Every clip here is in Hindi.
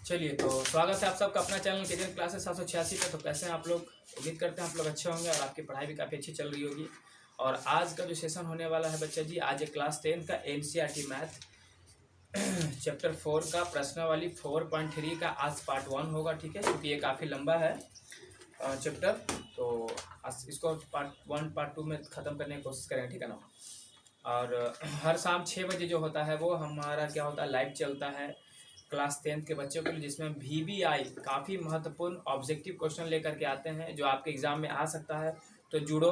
चलिए, तो स्वागत है आप सबका अपना चैनल कैरियर क्लासेस 786 पे। तो कैसे हैं आप लोग? उम्मीद करते हैं आप लोग अच्छे होंगे और आपकी पढ़ाई भी काफ़ी अच्छी चल रही होगी। और आज का जो सेशन होने वाला है बच्चा जी, आज है क्लास 10 का NCERT मैथ चैप्टर 4 का प्रश्नावली 4.3 का आज पार्ट 1 होगा। ठीक है, क्योंकि ये काफ़ी लंबा है चैप्टर, तो इसको पार्ट 1 पार्ट 2 में ख़त्म करने की कोशिश करेंगे। ठीक है ना। और हर शाम 6 बजे जो होता है वो हमारा क्या होता है, लाइव चलता है क्लास 10 के बच्चों के लिए, जिसमें VBI काफ़ी महत्वपूर्ण ऑब्जेक्टिव क्वेश्चन लेकर के आते हैं जो आपके एग्जाम में आ सकता है। तो जुड़ो,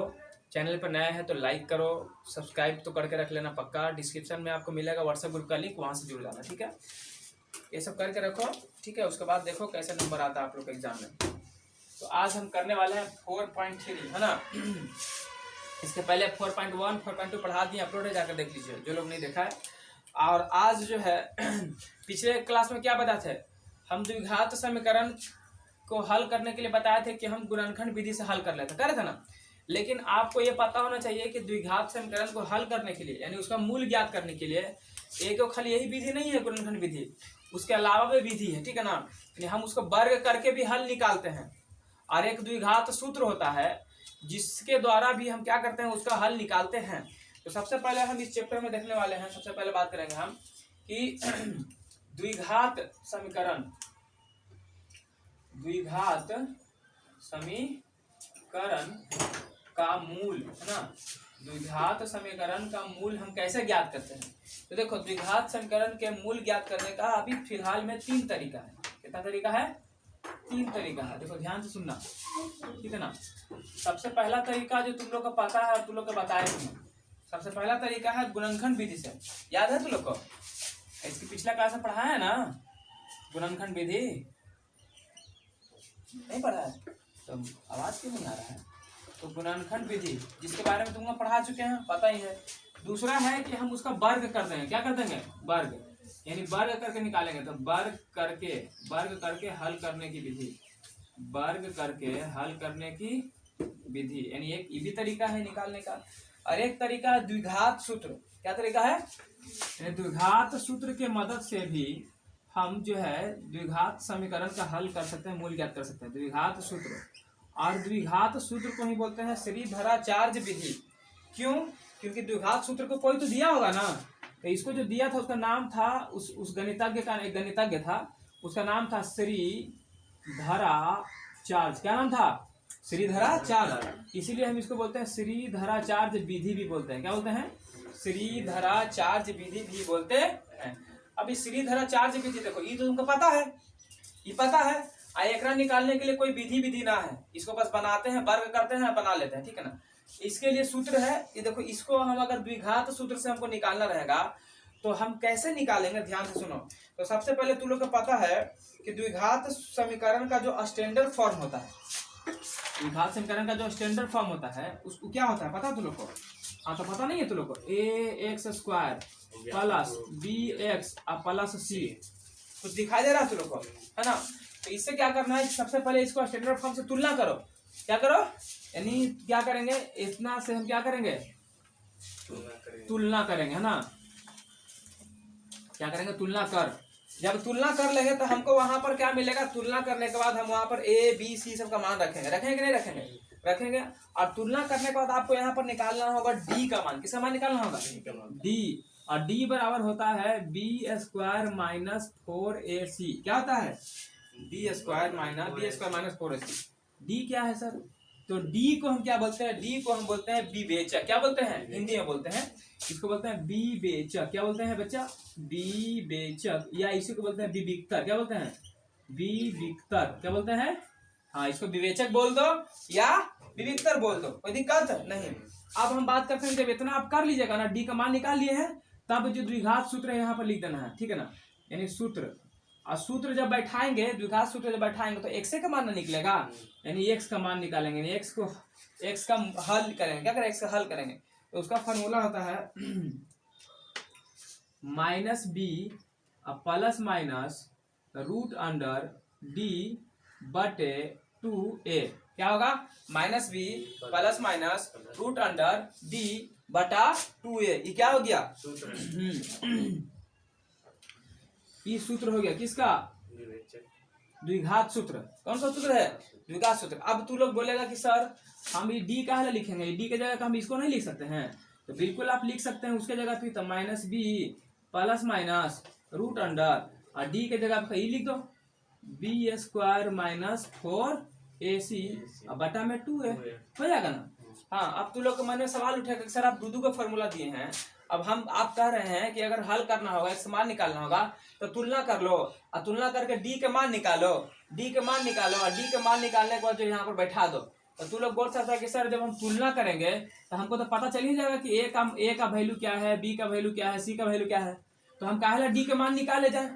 चैनल पर नया है तो लाइक करो, सब्सक्राइब तो करके रख लेना पक्का। डिस्क्रिप्शन में आपको मिलेगा व्हाट्सएप ग्रुप का लिंक, वहाँ से जुड़ जाना। ठीक है, ये सब करके रखो। ठीक है, उसके बाद देखो कैसे नंबर आता है आप लोग के एग्जाम में। तो आज हम करने वाले हैं 4.3, है ना। इसके पहले 4.1 4.2 पढ़ा दिए, अपलोड है, जाकर देख लीजिए जो लोग नहीं देखा है। और आज जो है पिछले क्लास में क्या बताए थे, हम द्विघात समीकरण को हल करने के लिए बताए थे कि हम गुणनखंड विधि से हल कर लेते, कह रहे थे ना। लेकिन आपको ये पता होना चाहिए कि द्विघात समीकरण को हल करने के लिए, यानी उसका मूल ज्ञात करने के लिए, एक खाली यही विधि नहीं है गुणनखंड विधि, उसके अलावा भी विधि है। ठीक है ना। यानी हम उसको वर्ग करके भी हल निकालते हैं, और एक द्विघात सूत्र होता है जिसके द्वारा भी हम क्या करते हैं, उसका हल निकालते हैं। तो सबसे पहले हम इस चैप्टर में देखने वाले हैं, सबसे पहले बात करेंगे हम कि द्विघात समीकरण का मूल, है ना। द्विघात समीकरण का मूल हम कैसे ज्ञात करते हैं। तो देखो, द्विघात समीकरण के मूल ज्ञात करने का अभी फिलहाल में 3 तरीका है। कितना तरीका है? 3 तरीका है। देखो ध्यान से सुनना, ठीक है ना। सबसे पहला तरीका जो तुम लोग को पता है, तुम लोग को बताया तुम्हें, सबसे पहला तरीका है गुणनखंड विधि से। याद है तुम लोग को? इसकी पिछला क्लास में पढ़ा है ना गुणनखंड विधि? नहीं पढ़ा है तो आवाज क्यों नहीं आ रहा है? तो गुणनखंड विधि जिसके बारे में तुम लोग पढ़ा चुके हैं, पता ही है। दूसरा है कि हम उसका वर्ग कर देंगे। क्या कर देंगे? वर्ग, यानी वर्ग करके निकालेंगे। तो वर्ग करके हल करने की विधि, वर्ग करके हल करने की विधि, यानी एक ये भी तरीका है निकालने का। और एक तरीका है द्विघात सूत्र। क्या तरीका है? द्विघात सूत्र के मदद से भी हम जो है द्विघात समीकरण का हल कर सकते हैं, मूल ज्ञात कर सकते हैं। द्विघात सूत्र, और द्विघात सूत्र को ही बोलते हैं श्रीधराचार्य विधि। क्यों? क्योंकि द्विघात सूत्र को कोई तो दिया होगा ना, तो इसको जो दिया था उसका नाम था, उस गणितज्ञ का, एक गणितज्ञ था, उसका नाम था श्रीधराचार्य। क्या नाम था? श्रीधराचार्य। इसीलिए हम इसको बोलते हैं श्रीधराचार्य विधि भी बोलते हैं। क्या बोलते हैं? श्रीधराचार्य विधि भी बोलते हैं। अभी श्रीधराचार्य विधि देखो, ये तो तुमको पता है, ये पता है। एकरा निकालने के लिए कोई विधि ना है, इसको बस बनाते हैं, वर्ग करते हैं, बना लेते हैं। ठीक है ना। इसके लिए सूत्र है ये देखो, इसको हम अगर द्विघात सूत्र से हमको निकालना रहेगा तो हम कैसे निकालेंगे, ध्यान से सुनो। तो सबसे पहले तुम लोग को पता है कि द्विघात समीकरण का जो स्टैंडर्ड फॉर्म होता है, द्विघात समीकरण का जो स्टैंडर्ड फॉर्म होता है उसको क्या होता है पता है तुम लोग को? हाँ, तो पता नहीं है तुम लोग को? ax² plus bx plus c कुछ दिखाई दे रहा है तुम लोग को, है ना। तो इससे क्या करना है, सबसे पहले इसको स्टैंडर्ड फॉर्म से तुलना करो। क्या करो? यानी क्या करेंगे, इतना से हम क्या करेंगे, तुलना करेंगे, है ना। क्या करेंगे? तुलना कर। जब तुलना कर लेंगे तो हमको वहां पर क्या मिलेगा, तुलना करने के बाद हम वहां पर a b c सब का मान रखेंगे कि नहीं रखेंगे? रखेंगे। और तुलना करने के बाद आपको यहाँ पर निकालना होगा d का मान। किसका मान निकालना होगा? d। और d बराबर होता है b² माइनस 4ac। क्या होता है? b² minus 4ac। d क्या है सर? तो d को हम क्या बोलते हैं? d को हम बोलते हैं विवेचक। क्या बोलते हैं? हिंदी में बोलते हैं, इसको बोलते हैं विवेचक। क्या बोलते हैं बच्चा? विवेचक। या इसी को बोलते हैं विविक्तर। क्या बोलते हैं? विविक्तर। क्या बोलते हैं? हाँ, इसको विवेचक बोल दो या विविक्तर बोल दो, कोई दिक्कत नहीं। अब हम बात करते हैं, जब इतना आप कर लीजिएगा ना, डी का मान निकाल लिए हैं, तब जो द्विघात सूत्र है यहाँ पर लिख देना है। ठीक है ना। यानी सूत्र, और सूत्र जब बैठाएंगे, द्विघात सूत्र जब बैठाएंगे तो x का मान ना निकलेगा, यानी x का मान निकालेंगे, यानी x का हल करेंगे। क्या करेंगे? x का हल करेंगे। तो उसका फॉर्मूला होता है -b प्लस माइनस √d बटे 2a। क्या होगा? -b प्लस माइनस √d बटा 2a। ये क्या हो गया? ये सूत्र हो गया किसका? द्विघात सूत्र। कौन सा सूत्र है? द्विघात सूत्र। अब तू लोग बोलेगा कि सर हम ये डी कहाँ लिखेंगे, डी के जगह हम इसको नहीं लिख सकते हैं? तो बिल्कुल आप लिख सकते हैं उसके जगह पे, तो minus b plus minus root under, और डी के जगह पे लिख दो बी स्क्वायर माइनस 4ac बटा में 2a, हो जाएगा ना? हाँ, अब तू लोग के मन में सवाल उठेगा कि सर आप दूधू का फॉर्मूला दिए हैं, अब आप कह रहे हैं कि अगर हल करना होगा, एक मान निकालना होगा, तो तुलना कर लो, और तुलना करके डी के मान निकालो, डी के मान निकालो, और डी के मान निकालने के बाद जो यहाँ पर बैठा दो। तो तू लोग बोल सकता है कि सर जब हम तुलना करेंगे तो हमको तो पता चल ही जाएगा कि ए का वैल्यू क्या है, बी का वैल्यू क्या है, सी का वैल्यू क्या है, तो हम काहेला डी के मान निकाले जाए,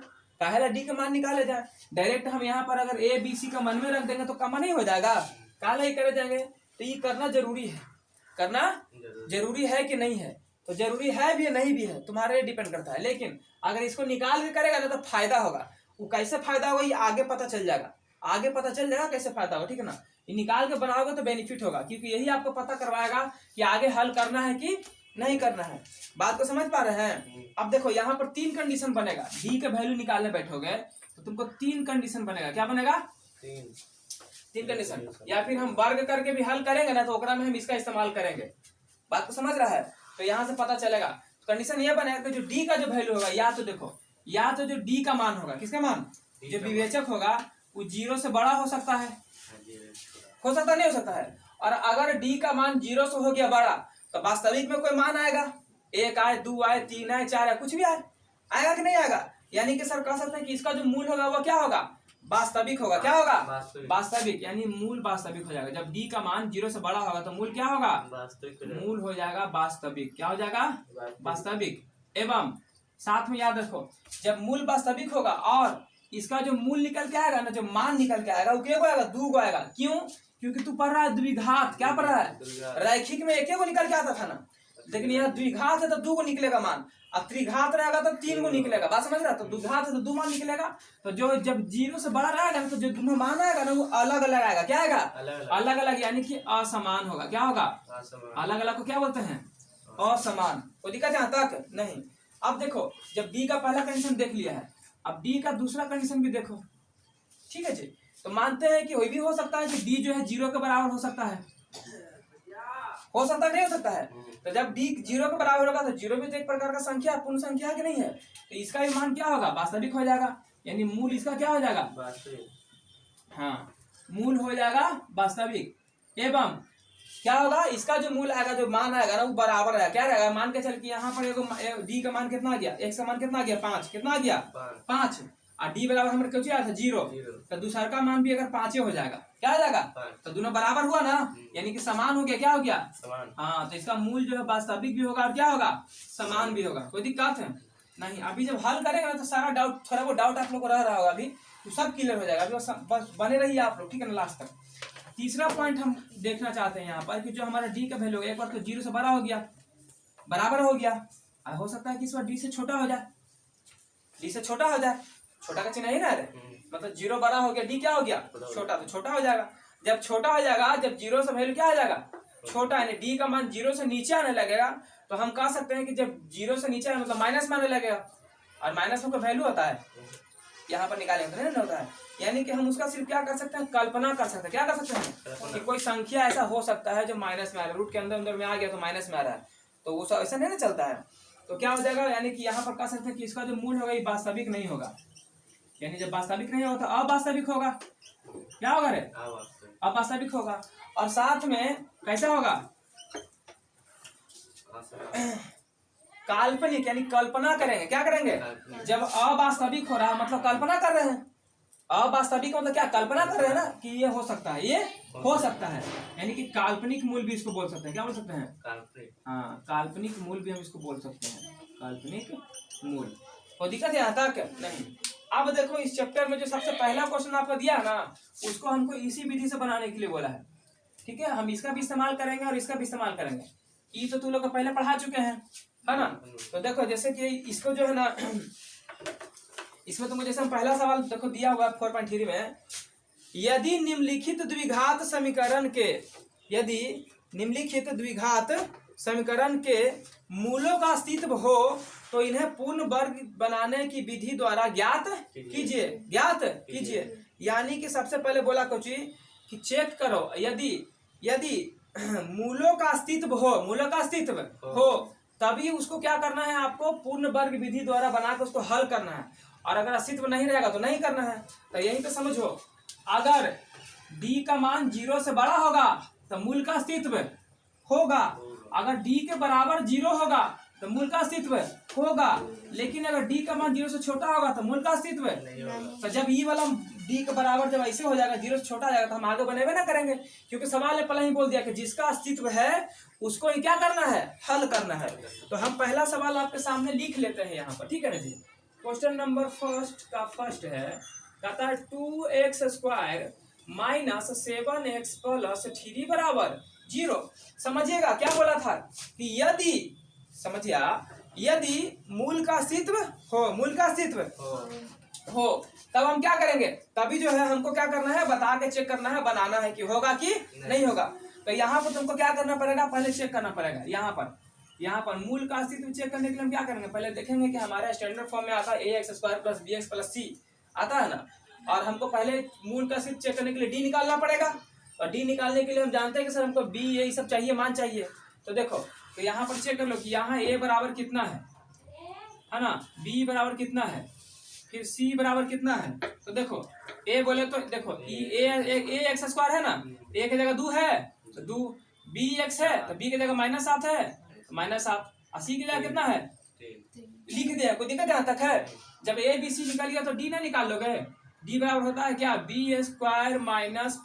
काहेला डी के मान निकाले जाए। डायरेक्ट हम यहाँ पर अगर ए बी सी का मन में रख देंगे तो कमा नहीं हो जाएगा, काला ही करे जाएंगे। तो ये करना जरूरी है, करना जरूरी है कि नहीं है? तो जरूरी है भी नहीं भी है, तुम्हारे डिपेंड करता है। लेकिन अगर इसको निकाल के करेगा ना तो फायदा होगा। वो कैसे फायदा होगा ये आगे पता चल जाएगा, आगे पता चल जाएगा कैसे फायदा होगा, ठीक है ना? ये निकाल के बनाओगे तो बेनिफिट होगा, क्योंकि यही आपको पता करवाएगा कि आगे हल करना है कि नहीं करना है। बात को समझ पा रहे हैं? अब देखो यहाँ पर 3 कंडीशन बनेगा, डी के वैल्यू निकालने बैठोगे तो तुमको 3 कंडीशन बनेगा। क्या बनेगा? 3 कंडीशन। या फिर हम वर्ग करके भी हल करेंगे ना तो ओकरा में हम इसका इस्तेमाल करेंगे। बात को समझ रहा है? तो यहाँ से पता चलेगा। कंडीशन ये बनेगा कि जो डी का जो वैल्यू होगा, या तो देखो, या तो जो डी का मान होगा, किसका मान? जो विवेचक होगा वो 0 से बड़ा हो सकता है, हो सकता नहीं हो सकता है। और अगर डी का मान 0 से हो गया बड़ा तो वास्तविक में कोई मान आएगा, 1 आए, 2 आए, 3 आए, 4 आए, कुछ भी आए, आएगा कि नहीं आएगा? यानी कि सर कह सकते हैं कि इसका जो मूल होगा वो क्या होगा? वास्तविक होगा। क्या होगा? वास्तविक। यानी मूल वास्तविक हो जाएगा। जब डी का मान 0 से बड़ा होगा तो मूल क्या होगा? मूल हो जाएगा वास्तविक। क्या हो जाएगा? वास्तविक। एवं साथ में याद रखो, जब मूल वास्तविक होगा और इसका जो मूल निकल के आएगा ना, जो मान निकल के आएगा वो क्या आएगा? 2 को आएगा। क्यों? क्योंकि तू पढ़ रहा है द्विघात। क्या पढ़ रहा है? रैखिक में 1 को निकल के आता था ना, लेकिन यहाँ द्विघात है तो 2 को निकलेगा मान, अब त्रिघात रहेगा तो 3 को निकलेगा। बात समझ रहा? तो द्विघात है तो 2 मान निकलेगा। तो जो जब 0 से बड़ा रहेगा ना तो जो दोनों मान आएगा ना वो अलग अलग आएगा। क्या आएगा? अलग अलग, यानी कि असमान होगा। क्या होगा? अलग अलग को क्या बोलते हैं? असमान। कोई दिक्कत यहाँ तक नहीं? अब देखो, जब डी का पहला कंडीशन देख लिया है, अब डी का दूसरा कंडीशन भी देखो, ठीक है जी? तो मानते हैं कि वही भी हो सकता है कि डी जो है 0 के बराबर हो सकता है, हो सकता है नहीं हो सकता है? तो जब डी 0 के बराबर होगा तो 0 भी तो एक प्रकार का संख्या, पूर्ण संख्या है कि नहीं है? तो इसका भी मान क्या होगा? वास्तविक हो जाएगा। यानी मूल इसका क्या हो जाएगा? हाँ, मूल हो जाएगा वास्तविक। एवं क्या होगा? इसका जो मूल आएगा, जो मान आएगा ना वो बराबर रहेगा। क्या रहेगा? मान के चल कि यहाँ पर डी का मान कितना आ गया? x का मान कितना आ गया? 5। कितना आ गया? 5। और डी बराबर हमारे क्यों आया था? 0। तो दूसरा का मान भी अगर 5 हो जाएगा, क्या हो जाएगा? तो दोनों बराबर हुआ ना, यानी कि समान हो गया। क्या हो गया? हाँ, तो इसका मूल जो है वास्तविक भी होगा और क्या होगा? समान भी होगा। कोई दिक्कत है नहीं? अभी जब हल करेगा ना तो सारा डाउट, थोड़ा वो डाउट आप लोग को रह रहा होगा, अभी तो सब क्लियर हो जाएगा। अभी बस बने रहिए आप लोग, ठीक है ना, लास्ट तक। तीसरा पॉइंट हम देखना चाहते हैं यहाँ पर कि जो हमारा डी का वैल्यू एक बार तो 0 से बड़ा हो गया, बराबर हो गया, हो सकता है कि इस बार डी से छोटा हो जाए, डी से छोटा हो जाए। छोटा का चिन्ह ही ना है, मतलब 0 बड़ा हो गया, डी क्या हो गया? छोटा। तो छोटा हो जाएगा। जब छोटा हो जाएगा, जब 0 से वैल्यू क्या हो जाएगा? छोटा, यानी डी का मान 0 से नीचे आने लगेगा, तो हम कह सकते हैं कि जब 0 से नीचे आने मतलब माइनस में आने लगेगा, और माइनस में कोई वैल्यू होता है यहाँ पर निकालेंगे तो नहीं होता है। यानी कि हम उसका सिर्फ क्या कर सकते हैं? कल्पना कर सकते हैं। क्या कर सकते हैं? कि कोई संख्या ऐसा हो सकता है जो माइनस में आ रहा है, रूट के अंदर में आ गया तो माइनस में आ रहा है, तो वो ऐसा नहीं ना चलता है। तो क्या हो जाएगा? यानी कि यहाँ पर कह सकते हैं कि इसका जो मूल होगा ये वास्तविक नहीं होगा। यानी जब वास्तविक नहीं होगा तो अवास्तविक होगा। क्या होगा रे? अवास्तविक होगा। और साथ में कैसा होगा? काल्पनिक, यानी कल्पना करेंगे। क्या करेंगे? जब अवास्तविक हो रहा है मतलब कल्पना कर रहे हैं। अवास्तविक मतलब क्या? कल्पना कर रहे हैं ना कि ये हो सकता है, ये हो सकता है, यानी कि काल्पनिक मूल भी इसको बोल सकते हैं। क्या बोल सकते हैं? हाँ, काल्पनिक मूल भी हम इसको बोल सकते हैं, काल्पनिक मूल। कोई दिक्कत है यहाँ तक नहीं? अब देखो, इस चैप्टर में जो सबसे पहला क्वेश्चन आपको दिया है ना, उसको हमको इसी विधि से बनाने के लिए बोला है, ठीक है? हम इसका भी इस्तेमाल करेंगे और इसका भी इस्तेमाल करेंगे। ये तो तुम लोग पहले पढ़ा चुके हैं, है ना? तो देखो, जैसे कि इसको जो है ना, इसमें तुमको जैसे हम पहला सवाल देखो दिया हुआ 4.3 में, यदि निम्नलिखित द्विघात समीकरण के, यदि निम्नलिखित द्विघात समीकरण के मूलों का अस्तित्व हो तो इन्हें पूर्ण वर्ग बनाने की विधि द्वारा ज्ञात कीजिए। यानी कि सबसे पहले बोला कोची कि चेक करो, यदि मूलों का अस्तित्व हो तभी उसको क्या करना है, आपको पूर्ण वर्ग विधि द्वारा बनाकर उसको हल करना है, और अगर अस्तित्व नहीं रहेगा तो नहीं करना है। तो यही तो समझो, अगर d का मान 0 से बड़ा होगा तो मूल का अस्तित्व होगा, अगर d के बराबर 0 होगा तो मूल का अस्तित्व होगा, लेकिन अगर d का मान 0 से छोटा होगा तो मूल का अस्तित्व तो जब ये वाला d के बराबर जब ऐसे हो जाएगा, 0 से छोटा आ जाएगा, तो हम आगे बनेबे ना करेंगे, क्योंकि सवाल ने पहले ही बोल दिया कि जिसका अस्तित्व है उसको ही क्या करना है, हल करना है। तो हम पहला सवाल आपके सामने लिख लेते हैं यहाँ पर, ठीक है ना जी। क्वेश्चन नंबर फर्स्ट है, कहता है 2x² माइनस 7x प्लस 3 बराबर 0। समझिएगा क्या बोला था कि यदि मूल का अस्तित्व हो तब हम क्या करेंगे, तभी जो है हमको क्या करना है, बता के चेक करना है, बनाना है कि होगा कि नहीं होगा। तो यहाँ पर तुमको क्या करना पड़ेगा, पहले चेक करना पड़ेगा। यहाँ पर मूल का अस्तित्व चेक करने के लिए हम क्या करेंगे, पहले देखेंगे कि हमारे स्टैंडर्ड फॉर्म में आता है ax² + bx + c आता है ना, और हमको पहले मूल का अस्तित्व चेक करने के लिए d निकालना पड़ेगा, और d निकालने के लिए हम जानते हैं कि सर हमको b ये सब चाहिए, मान चाहिए। तो देखो, तो यहाँ पर चेक कर लो कि यहाँ a बराबर कितना है ना, b बराबर कितना है, फिर c बराबर कितना है। तो देखो a बोले तो देखो a x² है ना, a की जगह 2 है तो 2, bx है तो b की जगह -7 है तो -7, और c की जगह कितना है, लिख दिया, कोई दिक्कत यहाँ तक है। जब a b c निकाल गया तो d ना निकाल लोगे, d बराबर होता है क्या, b² -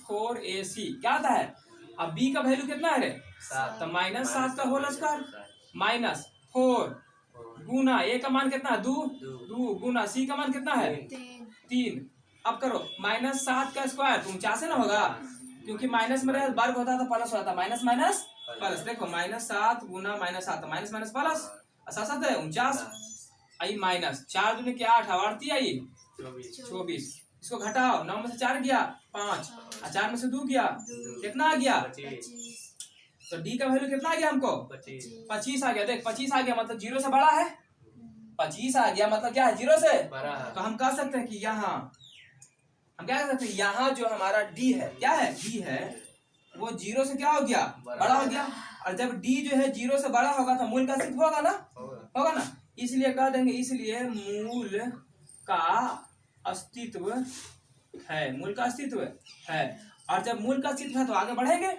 4ac क्या आता है। अब b का वैल्यू कितना है रे, तो -7 का होल स्क्वायर -4 गुना a का मान कितना है, 2 गुना c का मान कितना है 3। अब करो -7 का स्क्वायर तो 49 ना होगा, क्योंकि माइनस में वर्ग होता है तो प्लस होता है, माइनस प्लस। देखो -7 गुना -7 तो माइनस प्लस, 7 है 49, आई माइनस 4 दूनी के 8 आवर्ती आई 24। इसको घटाओ, 9 में से 4 गया 5, और 4 में से 2 गया कितना आ गया, तो d का वैल्यू कितना आ गया हमको 25 आ गया। देख 25 आ गया मतलब 0 से बड़ा है, 25 आ गया मतलब क्या है, 0 से बड़ा है। तो हम कह सकते हैं कि यहाँ जो हमारा d है, क्या है, d है वो 0 से क्या हो गया, बड़ा हो गया। और जब d जो है 0 से बड़ा होगा तो मूल का अस्तित्व होगा ना, इसलिए कह देंगे, इसलिए मूल का अस्तित्व है। और जब मूल का अस्तित्व है तो आगे बढ़ेंगे,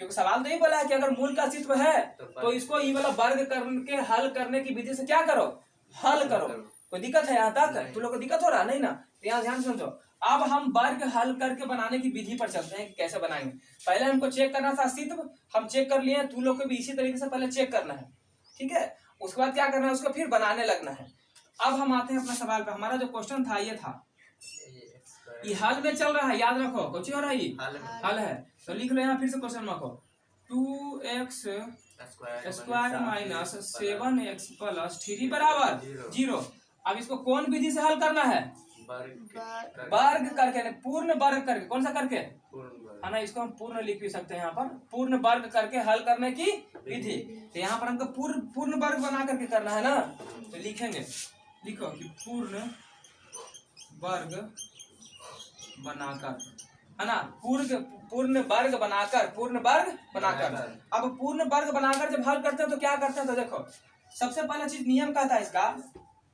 क्योंकि सवाल तो यही बोला है कि अगर मूल का अस्तित्व है तो इसको ये वाला वर्ग करके हल करने की विधि से क्या करो, हल करो। कोई दिक्कत है यहाँ तक, तुम लोग को दिक्कत हो रहा नहीं ना, तो यहाँ ध्यान समझो। अब हम वर्ग हल करके बनाने की विधि पर चलते हैं कि कैसे बनाएंगे। पहले हमको चेक करना था अस्तित्व, हम चेक कर लिए, तुम लोग को भी इसी तरीके से पहले चेक करना है, ठीक है। उसके बाद क्या करना है, उसको फिर बनाने लगना है। अब हम आते हैं अपना सवाल पे। हमारा जो क्वेश्चन था ये था, ये हल में चल रहा है, याद रखो कुछ हो रहा है, हल है तो लिख लो यहाँ फिर से क्वेश्चन रखो, 2x² माइनस 7x प्लस 3 बराबर 0। अब इसको कौन विधि से हल करना है, वर्ग करके, पूर्ण वर्ग करके, कौन सा करके है ना, इसको हम पूर्ण लिख भी सकते हैं यहाँ पर, पूर्ण वर्ग करके हल करने की विधि। तो यहाँ पर हमको पूर्ण वर्ग बना करके करना है ना, तो लिखेंगे, लिखो कि पूर्ण वर्ग बनाकर, है ना, पूर्ण वर्ग बनाकर। अब पूर्ण वर्ग बनाकर जब हल करते हैं तो क्या करते हैं, तो देखो सबसे पहला चीज नियम कहता है इसका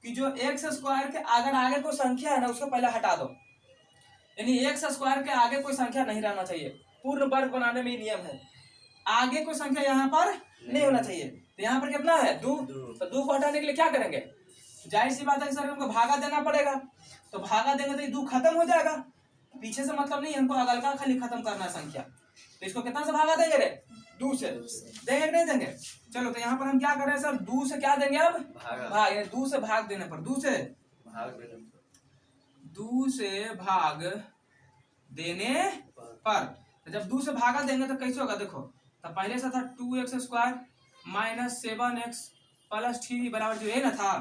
कि जो x² के अगर आगे कोई संख्या है ना उसको पहले हटा दो, यानी x² के आगे कोई संख्या नहीं रहना चाहिए। पूर्ण वर्ग बनाने में नियम है, आगे कोई संख्या यहाँ पर नहीं होना चाहिए। तो यहाँ पर कितना है 2, तो 2 को हटाने के लिए क्या करेंगे, जाहिर सी बात है सर हमको भागा देना पड़ेगा, तो भागा देंगे तो ये 2 खत्म हो जाएगा, पीछे से मतलब नहीं, हमको अगल का खाली खत्म करना है संख्या। तो इसको कितना से भागा देंगे रे, 2 से देंगे नहीं देंगे। चलो तो यहाँ पर हम क्या कर रहे हैं सर, 2 से क्या देंगे, अब भाग, 2 से भाग देने पर, 2 से भाग देने पर, तो जब 2 से भागा देंगे तो कैसे होगा, देखो तो पहले से था 2x² माइनस 7x प्लस 3 बराबर 0 है ना था।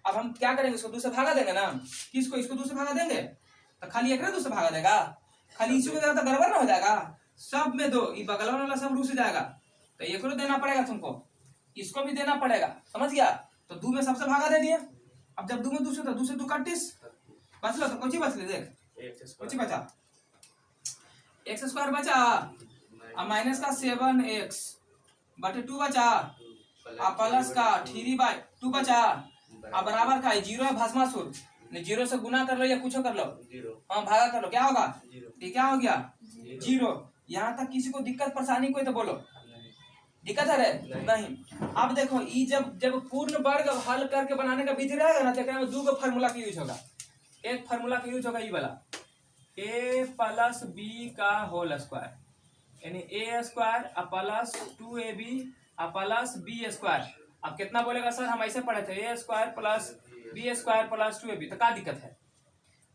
अब हम क्या करेंगे, इसको 2 से भागा देंगे ना, किसको, इसको 2 से भागा देंगे तो खाली एक 2 से भागा देगा, खाली इसी को देगा तो गड़बड़ ना हो जाएगा, सब में 2, ये बगल वाला सब रुक से जाएगा, तो ये को देना पड़ेगा तुमको, इसको भी देना पड़ेगा, समझ गया। तो 2 में सबसे भागा दे दिए। अब जब 2 में 2 से तो 2 से 2 31 बचलो, तो कुछ बचले देख कुछ बचा, x स्क्वायर बचा, अब माइनस का 7x बटे 2 बचा, अब प्लस का 3/2 बचा, अब बराबर का 0 है भस्मासुर, 0 से गुना कर लो या कुछ कर लो, हाँ भागा कर लो, क्या होगा, ये क्या हो गया 0। यहाँ तक किसी को दिक्कत परेशानी कोई तो बोलो, दिक्कत है रे नहीं। अब देखो ये जब पूर्ण वर्ग हल करके बनाने का विधि रहेगा ना, तो 2 फार्मूला का यूज होगा। एक फार्मूला का यूज होगा ये वाला, a प्लस b का होल स्क्वायर, यानी a square plus 2ab plus b square. अब कितना बोलेगा सर, हम ऐसे पढ़े थे a square plus b square plus 2ab, तो क्या दिक्कत है।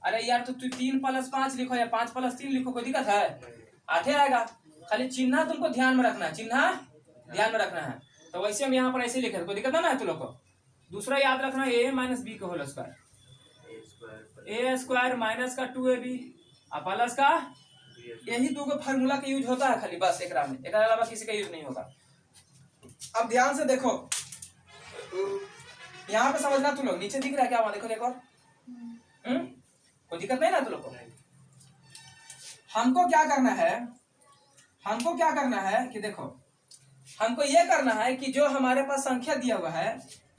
अरे यार तो 3 + 5 लिखो या 5 + 3 लिखो, कोई दिक्कत है, 8 आएगा। खाली चिन्ह तुमको ध्यान में रखना है, चिन्ह ध्यान में रखना है। तो वैसे हम यहाँ पर ऐसे लिखे, कोई दिक्कत ना है तुम लोग को। दूसरा याद रखना a - b का whole square, a square minus का 2ab प्लस का, यही 2 फार्मूला का यूज होता है खाली, बस एक में, एक अलावा किसी का यूज नहीं होगा। अब ध्यान से देखो, यहाँ पे समझना तुम लोग, नीचे दिख रहा है क्या, वहां देखो देखो, कोई दिक्कत नहीं ना तुम लोग को। हमको क्या करना है, हमको क्या करना है कि देखो, हमको ये करना है कि जो हमारे पास संख्या दिया हुआ है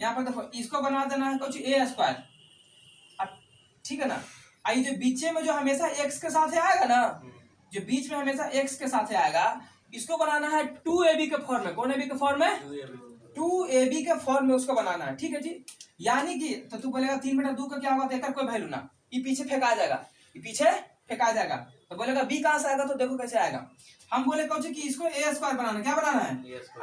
यहाँ पर देखो, इसको बना देना है कुछ a स्क्वायर, ठीक है ना। आई जो बीच में जो हमेशा x के साथ आएगा ना, जो बीच में हमेशा x के साथ आएगा, इसको बनाना है 2ab के फॉर्म में। कौन ab के फॉर्म में, 2ab के फॉर्म में उसको बनाना है, ठीक है जी। यानी कि तो तू बोलेगा 3/2 का क्या होगा, देखकर कोई वैल्यू ना, ये पीछे फेंका जाएगा, ये पीछे फेंका जाएगा। तो बोलेगा b कहां से आएगा, तो देखो कैसे आएगा। हम बोले कौन कि इसको a स्क्वायर बनाना, क्या बनाना है,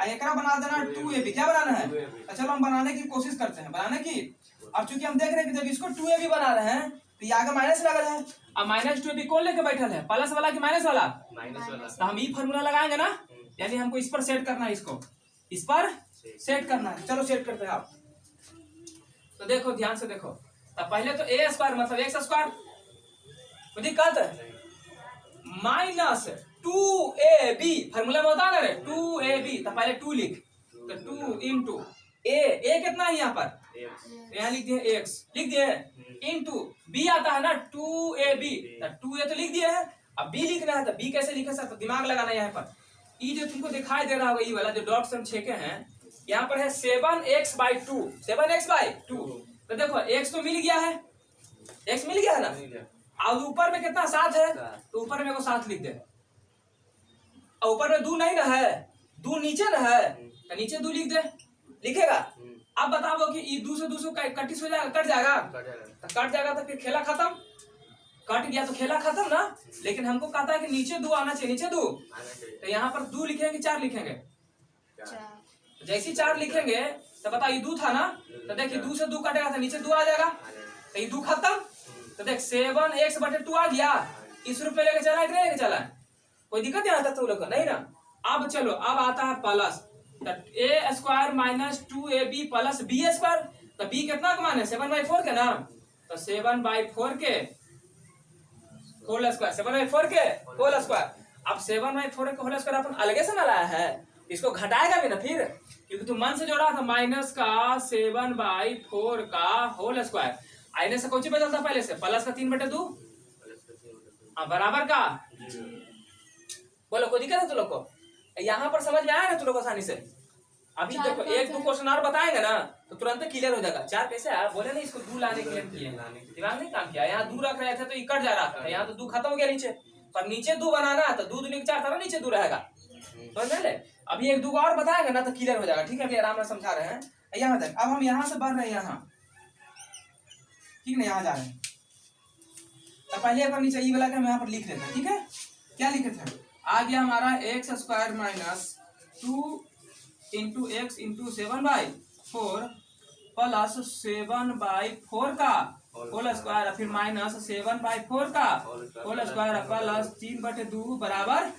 एकरा बना देना 2ab, क्या बनाना है। तो चलो हम बनाने की कोशिश करते हैं, बनाने की। अब चूंकि हम देख रहे हैं कि जब इसको 2ab बना रहे हैं तो ये आगे माइनस लगा रहा है। अब -2ab कौन लेके बैठल है, प्लस वाला कि माइनस वाला, तो हम ये फार्मूला लगाएंगे ना, यानी हमको इस पर सेट करना है, इसको इस पर सेट करना है। चलो सेट करते हैं आप। तो देखो ध्यान से देखो, तो पहले तो a स्क्वायर मतलब x स्क्वायर, तो दिक्कत माइनस 2ab फार्मूला में होता है ना रे, 2ab, तो पहले 2 लिख, तो 2 इंटू a कितना है यहाँ पर, यहाँ लिख दिए x, लिख दिए, इंटू b आता है ना 2ab, तो 2a तो लिख दिए है। अब b लिखना है, तो b कैसे लिखे सर, तो दिमाग लगाना है यहाँ पर। ये जो तुमको दिखाई दे रहा होगा, ये वाला जो डॉट्स हम छेके हैं, यहाँ पर है 7x/2, 7x/2। तो देखो x तो मिल गया है, x मिल गया है ना, और ऊपर में कितना 7 है, तो ऊपर में को 7 लिख दे, और ऊपर में 2 नहीं ना है, 2 नीचे ना है, तो नीचे 2 लिख दे, लिखेगा। अब बताओ कि ये 2 से 2 कटिस हो जाएगा, कट जाएगा, तो कट जाएगा तो फिर खेला खत्म, कट गया तो खेला खत्म ना। लेकिन हमको कहता है कि नीचे 2 आना चाहिए, नीचे 2, तो यहाँ पर 2 लिखेंगे 4 लिखेंगे, जैसे 4 लिखेंगे तो बताओ ये 2 था ना, तो देखिए 2 से 2 कटेगा तो नीचे 2 आ जाएगा, तो ये 2 खत्म। तो देख 7x/2 आ गया, इस रूप में लेके चला है कि नहीं लेके चला है, कोई दिक्कत नहीं आता तुम लोग को, नहीं ना। अब चलो, अब आता है plus, a square minus 2ab plus b square, तो b कितना का मान है 7/4 के ना, तो 7/4 के होल स्क्वायर, 7/4 के होल स्क्वायर। अब 7/4 के होल स्क्वायर अपन अलगे से ना लाया है, इसको घटाएगा भी ना फिर, क्योंकि तुम मन से जोड़ा था माइनस का 7/4 का होल स्क्वायर, आईने से कौन बदलता पहले से, प्लस का 3/2 बराबर का, बोलो कोई दिक्कत है तुम लोग को, यहाँ पर समझ में आया ना तुम लोग को आसानी से। अभी देखो 1-2 क्वेश्चन और बताएंगे ना तो तुरंत क्लियर हो जाएगा। 4 कैसे आया, बोले ना इसको 2 लाने के लिए किए, दिमाग नहीं काम किया, यहाँ 2 रख रहे थे तो ये कट जा रहा था, यहाँ तो 2 खत्म हो गया नीचे, पर नीचे 2 बनाना है तो 2 दूनी 4 था ना, नीचे 2 रहेगा, समझ ले। अभी 1-2 और बताएंगे ना तो क्लियर हो जाएगा, ठीक है, अभी आराम से समझा रहे हैं। यहाँ तक अब हम यहाँ से बढ़ रहे हैं, यहाँ ठीक है, यहाँ जा रहे हैं, तो पहले एक बार नीचे ई वाला के हम यहाँ पर लिख लेते हैं, ठीक है। क्या लिखे थे, आ गया हमारा x square minus 2 into x into 7/4 plus 7/4 का होल स्क्वायर, फिर माइनस 7/4 का होल स्क्वायर प्लस 3/2 बराबर,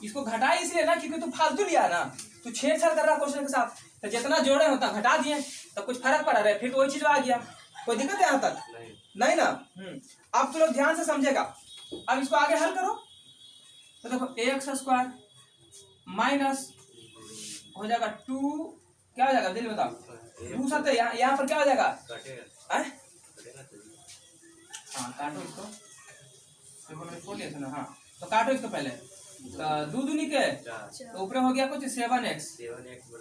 इसको घटा इसलिए ना क्योंकि तू फालतू लिया ना, तू छेड़छाड़ कर रहा क्वेश्चन के साथ, तो जितना जोड़े होता घटा दिए तो कुछ फर्क पड़ा रहा, फिर तो वही चीज आ गया, कोई दिक्कत है यहाँ तक नहीं ना। अब तो लोग ध्यान से समझेगा। अब इसको आगे हल करो, तो देखो एक्स स्क्वायर माइनस हो जाएगा 2, क्या हो जाएगा जल्दी बताओ, 2 7 यहाँ पर क्या हो जाएगा, हाँ काटो इसको, फोड़ लिया था ना, हाँ तो काटो इसको पहले, तो 2 दूनी के तो ऊपर हो गया कुछ 7x,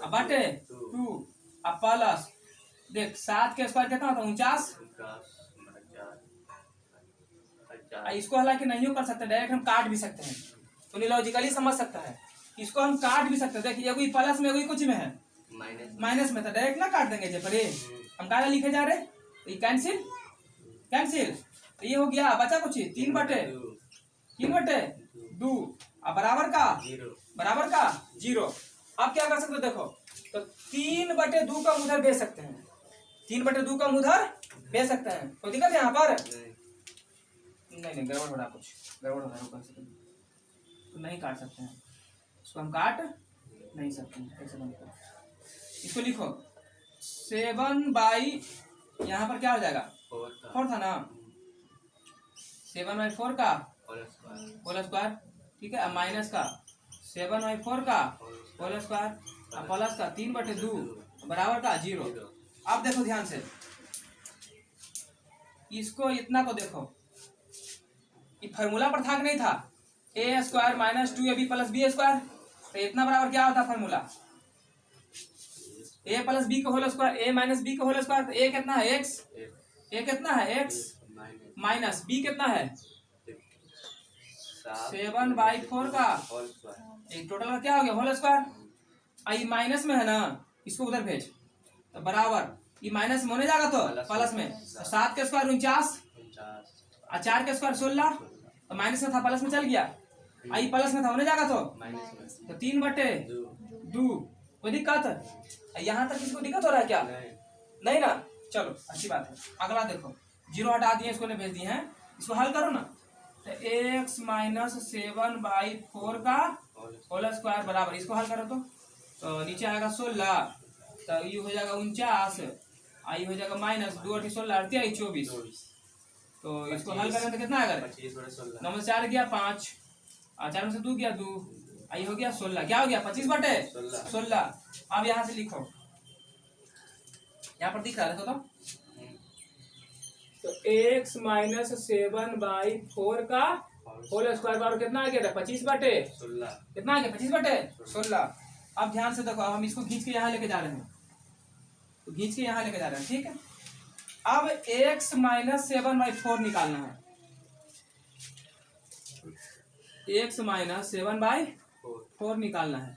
अब बाटे 2, अब प्लस देख 7 के स्क्वायर कितना होता है 49, इसको हालांकि नहीं कर सकते, डायरेक्ट हम काट भी सकते हैं, तो लॉजिकली समझ सकता है, इसको हम काट भी सकते हैं। देखिए कोई प्लस में कोई कुछ में है माइनस में, तो डायरेक्ट ना काट देंगे जे पर हम क्या लिखे जा रहे, तो ये कैंसिल कैंसिल, तो ये हो गया, बचा कुछ 3/2, अब बराबर का 0। अब क्या कर सकते हो देखो, तो 3/2 का उधर भेज सकते हैं, 3/2 का उधर भेज सकते हैं, कोई दिक्कत है यहाँ पर, नहीं गड़बड़ हो रहा, कुछ गड़बड़ हो रहा है, तो नहीं काट सकते हैं, इसको हम काट नहीं सकते हैं, कैसे बनता है, इसको लिखो 7/, यहाँ पर क्या हो जाएगा 4 था ना, 7/4 का होल स्क्वायर, ठीक है, अब माइनस का 7/4 का होल स्क्वायर, अब प्लस का 3/2 बराबर का 0। अब देखो ध्यान से, इसको इतना को देखो, ये फार्मूला पर था कि नहीं था, a square minus 2ab plus b square, तो इतना बराबर क्या होता फार्मूला, a प्लस b का whole square, a minus b का होल स्क्वायर, तो a कितना है x, a कितना है x माइनस b कितना है 7/4 का एक टोटल का क्या हो गया होल स्क्वायर, आई माइनस में है ना, इसको उधर भेज, तो बराबर ये माइनस में होने जाएगा तो प्लस में, तो 7 के स्क्वायर 49, 4 के स्क्वायर 16, तो माइनस में था प्लस में चल गया, आई प्लस में था होने जाएगा तो 3/2, कोई दिक्कत, यहाँ तक किसको दिक्कत हो रहा है क्या, नहीं ना, चलो अच्छी बात है। अगला देखो 0 हटा दिए, इसको भेज दिए हैं, इसको हल करो ना, तो x माइनस 7/4 का होल स्क्वायर बराबर, इसको हल करो तो नीचे आएगा 16, तो ये हो जाएगा 49, आई हो जाएगा माइनस 2 और 16 24, तो इसको हल करें तो कितना आएगा, 9 में 4 गया 5, 4 में से 2 गया 2, आई हो गया 16, क्या हो गया 25/16। अब यहाँ से लिखो, यहाँ पर दिख रहा है देखो तो x माइनस 7/4 का होल स्क्वायर बराबर कितना आ गया 25/16, कितना आ गया 25/16। अब ध्यान से देखो, अब हम इसको खींच के यहाँ लेके जा रहे हैं, तो खींच के यहाँ लेके जा रहे हैं, ठीक है। अब x माइनस 7/4 निकालना है, x माइनस 7/4 निकालना है,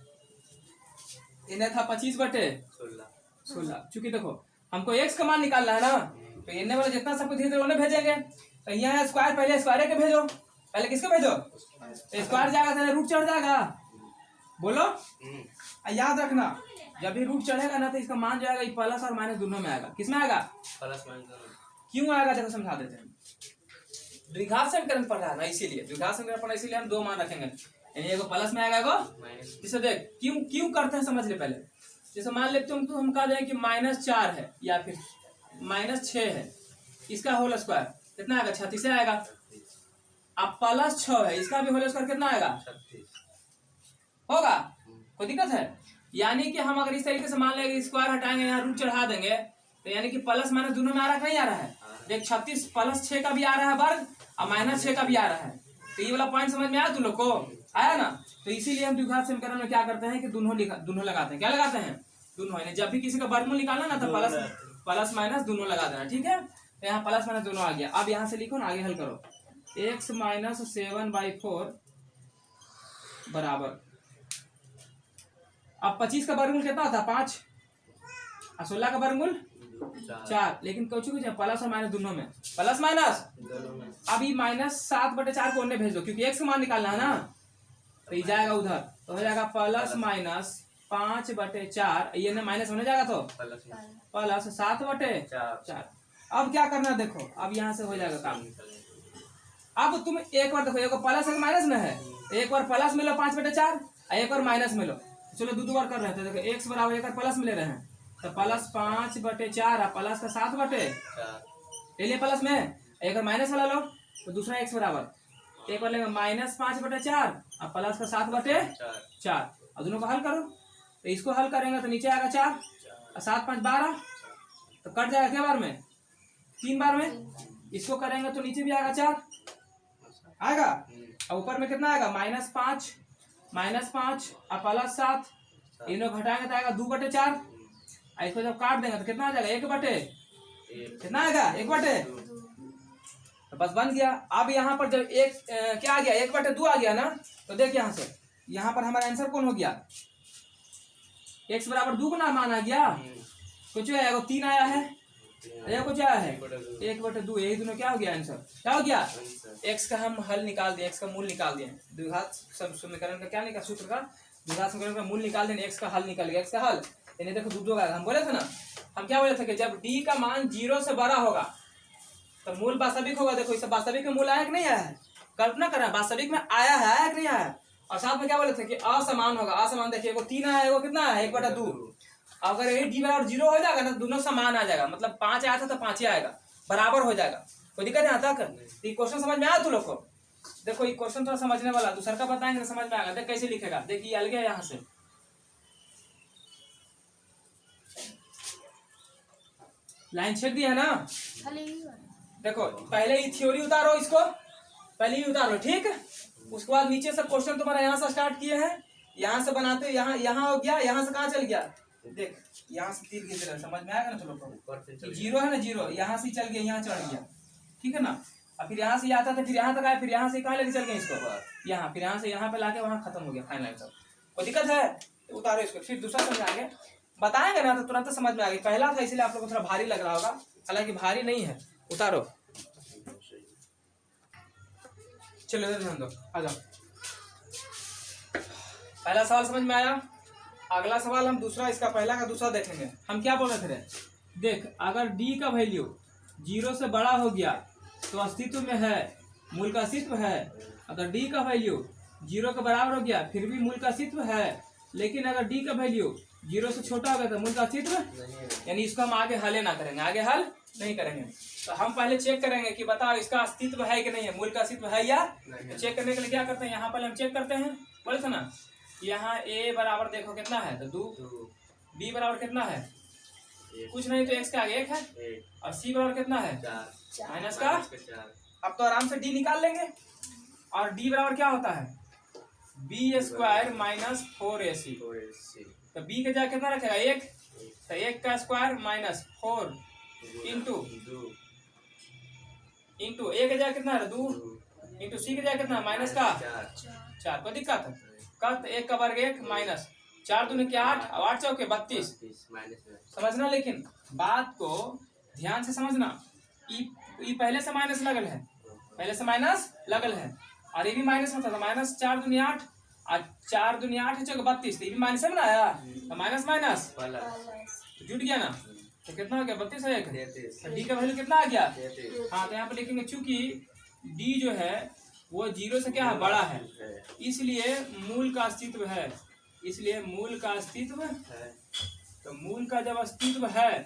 इन्हें था 25/16, चूंकि देखो हमको x का मान निकालना है ना, तो इन्हें वाला जितना सबको धीरे धीरे उन्हें भेजेंगे, तो यहाँ स्क्वायर पहले स्क्वायर के भेजो, पहले किसको भेजो, स्क्वायर जाएगा तो रूट चढ़ जाएगा, बोलो याद रखना, जब भी रूट चढ़ेगा ना तो इसका मान जाएगा प्लस और माइनस दोनों में आएगा, किसमें आएगा प्लस माइनस, क्यों आएगा देखो समझा देते हैं, द्विघात समीकरण पढ़ रहा है ना, इसीलिए द्विघात समीकरण पढ़ा, इसीलिए हम 2 मान रखेंगे, यानी एगो प्लस में आएगा एगो माइनस, जैसे देख क्यों करते हैं समझ ले पहले, जैसे मान लेते हैं हम कह दें कि -4 है या फिर -6 है, इसका होल स्क्वायर कितना आएगा 36 आएगा, अब +6 है, इसका भी होल स्क्वायर कितना आएगा 36 होगा, कोई दिक्कत है, यानी कि हम अगर इस तरीके से मान लेंगे स्क्वायर हटाएंगे यहाँ रूट चढ़ा देंगे, तो यानी कि प्लस माइनस दोनों में आ रहा है, नहीं आ रहा है, देख 36 +6 का भी आ रहा है वर्ग और -6 का भी आ रहा है, तो ये वाला पॉइंट समझ में आया तुम लोग को, आया ना, तो इसीलिए हम द्विघात समीकरण में क्या करते हैं कि दोनों लगाते हैं, क्या लगाते हैं दोनों, जब भी किसी का वर्गमूल निकालना ना तो प्लस माइनस दोनों लगा देना, ठीक है, तो यहाँ प्लस माइनस दोनों आ गया। अब यहाँ से लिखो ना, आगे हल करो, x माइनस 7/4 बराबर, अब 25 का वर्गमूल कितना होता है 5, और 16 का वर्गमूल 4, लेकिन कुछ प्लस और माइनस दोनों में, प्लस माइनस, अभी -7/4 को उन्हें भेज दो, क्योंकि x का मान निकालना है ना, तो ये जाएगा उधर, तो हो जाएगा प्लस माइनस 5/4, ये ना माइनस होने जाएगा तो प्लस 7/4। अब क्या करना देखो, अब यहाँ से हो जाएगा काम, अब तुम एक बार देखो, एक प्लस एक माइनस में है, एक बार प्लस में लो 5/4, एक बार माइनस में लो, चलो दो बार कर रहे थे, देखो x बराबर एक बार प्लस में ले रहे हैं, तो प्लस 5/4 प्लस का 7/4 ले लिया प्लस में, एक बार माइनस वाला लो तो दूसरा x बराबर, एक बार लेंगे -5/4 और प्लस का 7/4, और दोनों को हल करो, तो इसको हल करेंगे तो नीचे आएगा 4 और 7 5 12, तो कट जाएगा क्या बार में, 3 बार में। इसको करेंगे तो नीचे भी आएगा 4 आएगा, और ऊपर में कितना आएगा -5 और +7, इन्हें घटाएंगे तो आएगा 2/4। इसको जब काट देंगे तो कितना आ जाएगा, 1/, कितना आएगा 1/, तो बस बन गया। अब यहाँ पर जब क्या आ गया, 1/2 आ गया ना, तो देख यहाँ से, यहाँ पर हमारा आंसर कौन हो गया, x बराबर 2 का मान आ गया। कुछ है, 3 आया है, कुछ आया है 1/2, यही दोनों क्या हो गया आंसर, क्या हो गया, x का हम हल निकाल दिए, x का मूल निकाल दिए, द्विघात समीकरण का क्या निकाल, सूत्र का द्विघात समीकरण का मूल निकाल देने, x का हल निकल गया, x का हल यानी देखो दूधो का। हम बोले थे ना, हम क्या बोले थे कि जब d का मान 0 से बड़ा होगा तो मूल वास्तविक होगा। देखो इस वास्तविक में मूल आया कि नहीं आया है, कल्पना करें वास्तविक में आया है कि नहीं आया। और साथ में क्या बोले थे कि असमान होगा, असमान देखिए 3 आया है, कितना है 1/2। अगर ये d बराबर 0 हो जाएगा ना, दोनों समान आ जाएगा, मतलब 5 आया था तो 5 ही आएगा, बराबर हो जाएगा, कोई दिक्कत नहीं आता। ये क्वेश्चन समझ में आया तू लोग को, देखो ये क्वेश्चन थोड़ा समझने वाला, दूसरा का बताएंगे तो समझ में आएगा। देख कैसे लिखेगा, देखिए अलग है यहाँ से, लाइन छेद दिया है ना। देखो पहले ही थ्योरी उतारो, इसको पहले ही उतारो, ठीक। उसके बाद नीचे से क्वेश्चन तुम्हारा यहाँ से स्टार्ट किए हैं, यहाँ से बनाते यहाँ हो गया, यहाँ से कहाँ चल गया, देख यहाँ से तीर की तरह, समझ में आएगा ना तुम लोग को, 0 है ना 0, यहाँ से चल गया, यहाँ चढ़ गया, ठीक है ना। और फिर यहाँ से आता था, फिर यहाँ तक आया, फिर यहाँ से कहाँ लेके चल गए इसको, यहाँ, फिर यहाँ से यहाँ पे लाके वहाँ खत्म हो गया फाइनल आंसर। कोई दिक्कत है तो उतारो इसको, फिर दूसरा समझाएंगे, बताएंगे ना तो तुरंत समझ में आ गई। पहला था इसलिए आप लोग को थोड़ा भारी लग रहा होगा, हालांकि भारी नहीं है। उतारो, चलो ध्यान दो, आ जाओ। पहला सवाल समझ में आया। अगला सवाल हम दूसरा, इसका पहला का दूसरा देखेंगे। हम क्या बोल रहे थे, देख अगर d का वैल्यू 0 से बड़ा हो गया तो अस्तित्व में है, मूल का अस्तित्व है। अगर d का वैल्यू 0 के बराबर हो गया फिर भी मूल का अस्तित्व है, लेकिन अगर d का वैल्यू 0 से छोटा हो गया तो मूल का अस्तित्व, यानी इसको हम आगे हल ना करेंगे, आगे हल नहीं करेंगे। तो हम पहले चेक करेंगे कि बताओ इसका अस्तित्व है कि नहीं है, मूल का अस्तित्व है या नहीं। चेक करने के लिए क्या करते हैं, यहाँ पहले हम चेक करते हैं, बोले थे ना यहाँ a बराबर देखो कितना है तो 2, b बराबर कितना है कुछ नहीं तो x के आगे 1 है, और c बराबर कितना है माइनस का। अब तो आराम से d निकाल लेंगे, और d बराबर क्या होता है b² माइनस 4ac। तो b के जगह कितना रखेगा 1, तो 1 का स्क्वायर माइनस 4 इंटू a के जगह कितना है 2 इंटू c के जगह कितना माइनस का 4। कोई दिक्कत है, कत 1 का वर्ग 1 माइनस 4 दूनी के 8 और 8 चौके 32। समझना, लेकिन बात को ध्यान से समझना, ई पहले से माइनस लगल है, पहले से माइनस लगल है, और ये भी माइनस में था, तो माइनस 4 दूनी 8 और 4 दूनी 8 है चौके 32, ये भी माइनस में आया, तो माइनस माइनस जुट गया ना, तो कितना हो गया 32 है 1। डी का वैल्यू कितना आ गया, हाँ तो यहाँ पे लिखेंगे चूंकि डी जो है वो 0 से क्या है बड़ा है, इसलिए मूल का अस्तित्व है, इसलिए मूल का अस्तित्व है। तो मूल का जब अस्तित्व है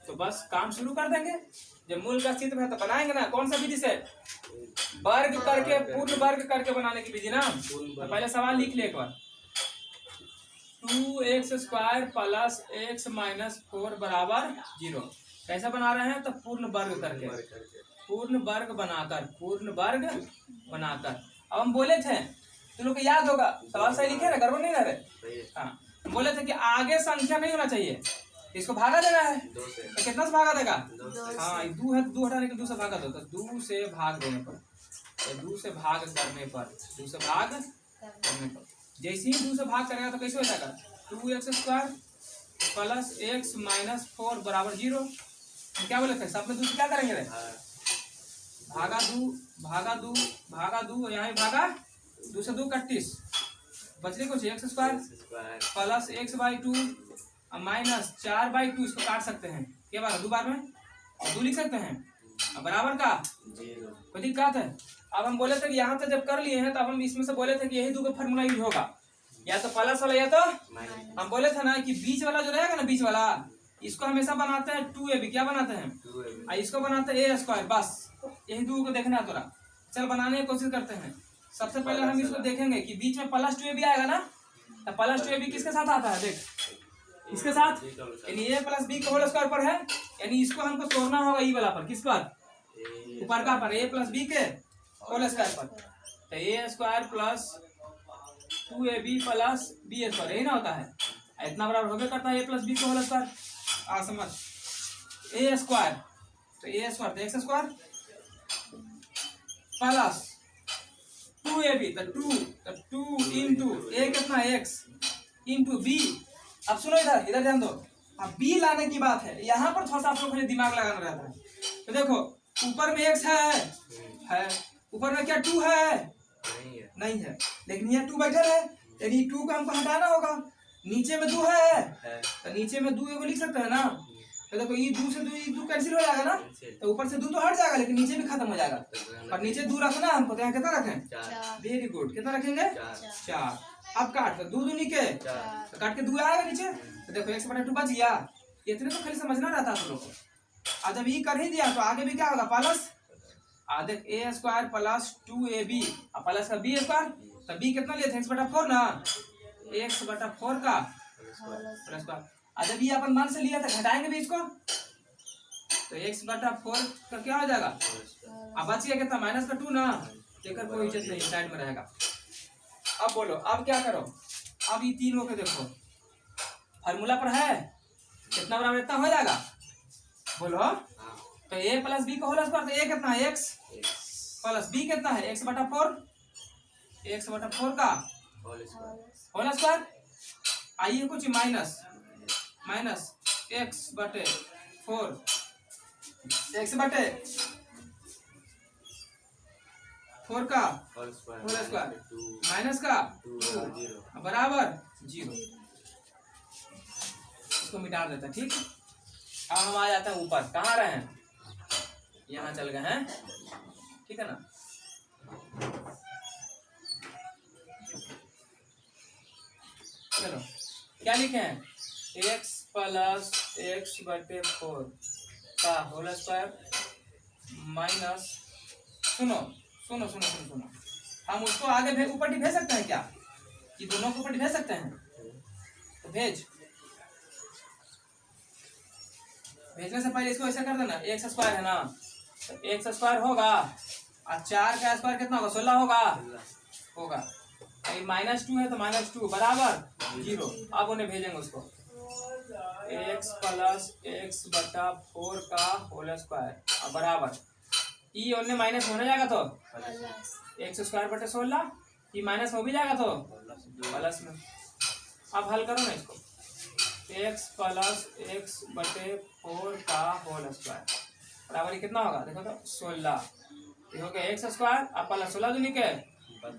तो बस काम शुरू कर देंगे। जब मूल का अस्तित्व है तो बनाएंगे ना, कौन सा विधि से, वर्ग करके, पूर्ण वर्ग करके बनाने की विधि ना। तो पहले सवाल लिख ले एक बार, 2x² प्लस x माइनस 4 बराबर 0। कैसा बना रहे हैं, तो पूर्ण वर्ग करके, पूर्ण वर्ग बनाकर, पूर्ण वर्ग बनाकर। अब हम बोले थे, तुम लोग को याद होगा, सवाल सही लिखे ना, गड़बड़ नहीं रह रहे। हाँ, बोले थे कि आगे संख्या नहीं होना चाहिए, इसको भागा देना है, तो कितना से भागा देगा, हाँ 2 है, 2 हटाने के 2 से भागा दो, तो 2 से भाग देने पर, तो 2 से भाग करने पर, 2 से भाग करने पर, जैसे ही 2 से भाग करेगा तो कैसे हो जाएगा, 2x² प्लस x माइनस 4 बराबर 0। हम क्या बोले थे, सब में 2 से क्या करेंगे रे, भागा 2 भागा 2 भागा 2, यहाँ भी भागा 2 से 2 31, बचने कुछ x² प्लस x/2 माइनस 4/2, इसको काट सकते हैं क्या बार 2 बार में, और 2 लिख सकते हैं, और बराबर का 0। कोई दिक्कत है। अब हम बोले थे कि यहाँ तक जब कर लिए हैं तो अब हम इसमें से बोले थे कि यही 2 का फॉर्मूला यूज होगा, या तो प्लस वाला या तो हम बोले थे ना कि बीच वाला जो रहेगा ना, बीच वाला इसको हमेशा बनाते हैं 2ab, क्या बनाते हैं, और इसको बनाते हैं a²। बस यही 2 को देखना है थोड़ा, चल बनाने की कोशिश करते हैं। सबसे पहले हम इसको देखेंगे कि बीच में प्लस 2ab आएगा ना, तो प्लस 2ab किसके साथ आता है, देख इसके साथ, यानी a प्लस बी का होल स्क्वायर पर है, यानी इसको हमको तोड़ना होगा ई वाला पर, किस पर, ऊपर का पर, a प्लस बी के होल स्क्वायर पर। तो a square plus 2ab plus B square, यही ना होता है, इतना बराबर हो गया करता है a प्लस बी का होल स्क्वायर। समझ, a स्क्वायर तो a स्क्वायर तो एक्स स्क्वायर प्लस 2ab तो 2 इंटू a कितना x इंटू बी। अब सुनो इधर इधर ध्यान दो, अब बी लाने की बात है, यहाँ पर थोड़ा सा आप लोग को दिमाग लगाना रहता है। तो देखो ऊपर में x है, ऊपर में क्या 2 है, नहीं है, लेकिन यहाँ 2 बैठे रहे, यानी 2 को हमको हटाना होगा। नीचे में 2 है तो नीचे में 2 एगो लिख सकते हैं ना। तो देखो ये 2 से 2 कैंसिल हो जाएगा ना, तो ऊपर से 2 तो हट जाएगा, लेकिन नीचे भी खत्म हो जाएगा। पर नीचे 2 रखना हमको, तो यहाँ कितना रखें, वेरी गुड, कितना रखेंगे 4। अब काट तो 2 दूनी के तो काट के 2 आएगा नीचे, तो देखो 1/2 बच गया। इतने तो खाली समझना रहता है तुम लोग को। आज जब ये कर ही दिया तो आगे भी क्या होगा, प्लस देख a square plus 2ab plus का b स्क्वायर, तो b कितना लिए थे, x/4 ना, x/4 का प्लस का। जब ये अपन मान से लिया था, घटाएंगे भी इसको, तो x/4 का क्या हो जाएगा, अब बच गया कितना, -2 ना, देखकर कोई इज्जत नहीं, साइड में रहेगा। अब बोलो, अब क्या करो, अब ये 3 होके देखो फार्मूला पर है, कितना बराबर इतना हो जाएगा, बोलो। तो a प्लस बी का होल स्क्वायर, तो a कितना है, x प्लस b कितना है, x/4 का होल स्क्वायर। आइए कुछ माइनस x/4 x/4 का होल स्क्वायर माइनस का 2 बराबर 0। इसको मिटा देता है, ठीक। अब हम आ जाते हैं ऊपर, कहाँ रहे हैं, यहाँ चल गए हैं, ठीक है ना। चलो क्या लिखे हैं, x प्लस x/4 का होल स्क्वायर माइनस, सुनो सुनो सुनो सुनो सुनो, हम उसको आगे ऊपर भेज सकते हैं क्या, कि दोनों को ऊपर भेज सकते हैं, तो भेजने से पहले इसको ऐसा कर देना, एक्स स्क्वायर है ना, तो एक्स स्क्वायर होगा और 4 का स्क्वायर कितना होगा, 16 होगा। -2 है तो -2 बराबर 0। अब उन्हें भेजेंगे उसको, x प्लस x/4 का होल स्क्वायर बराबर, ई ओने माइनस होने जाएगा तो x²/16, ई माइनस हो भी जाएगा तो प्लस में। अब हल करो ना इसको, x प्लस x/4 का होल स्क्वायर बराबर कितना होगा, देखो तो 16, ये हो गया x² अब प्लस 16 दूनी के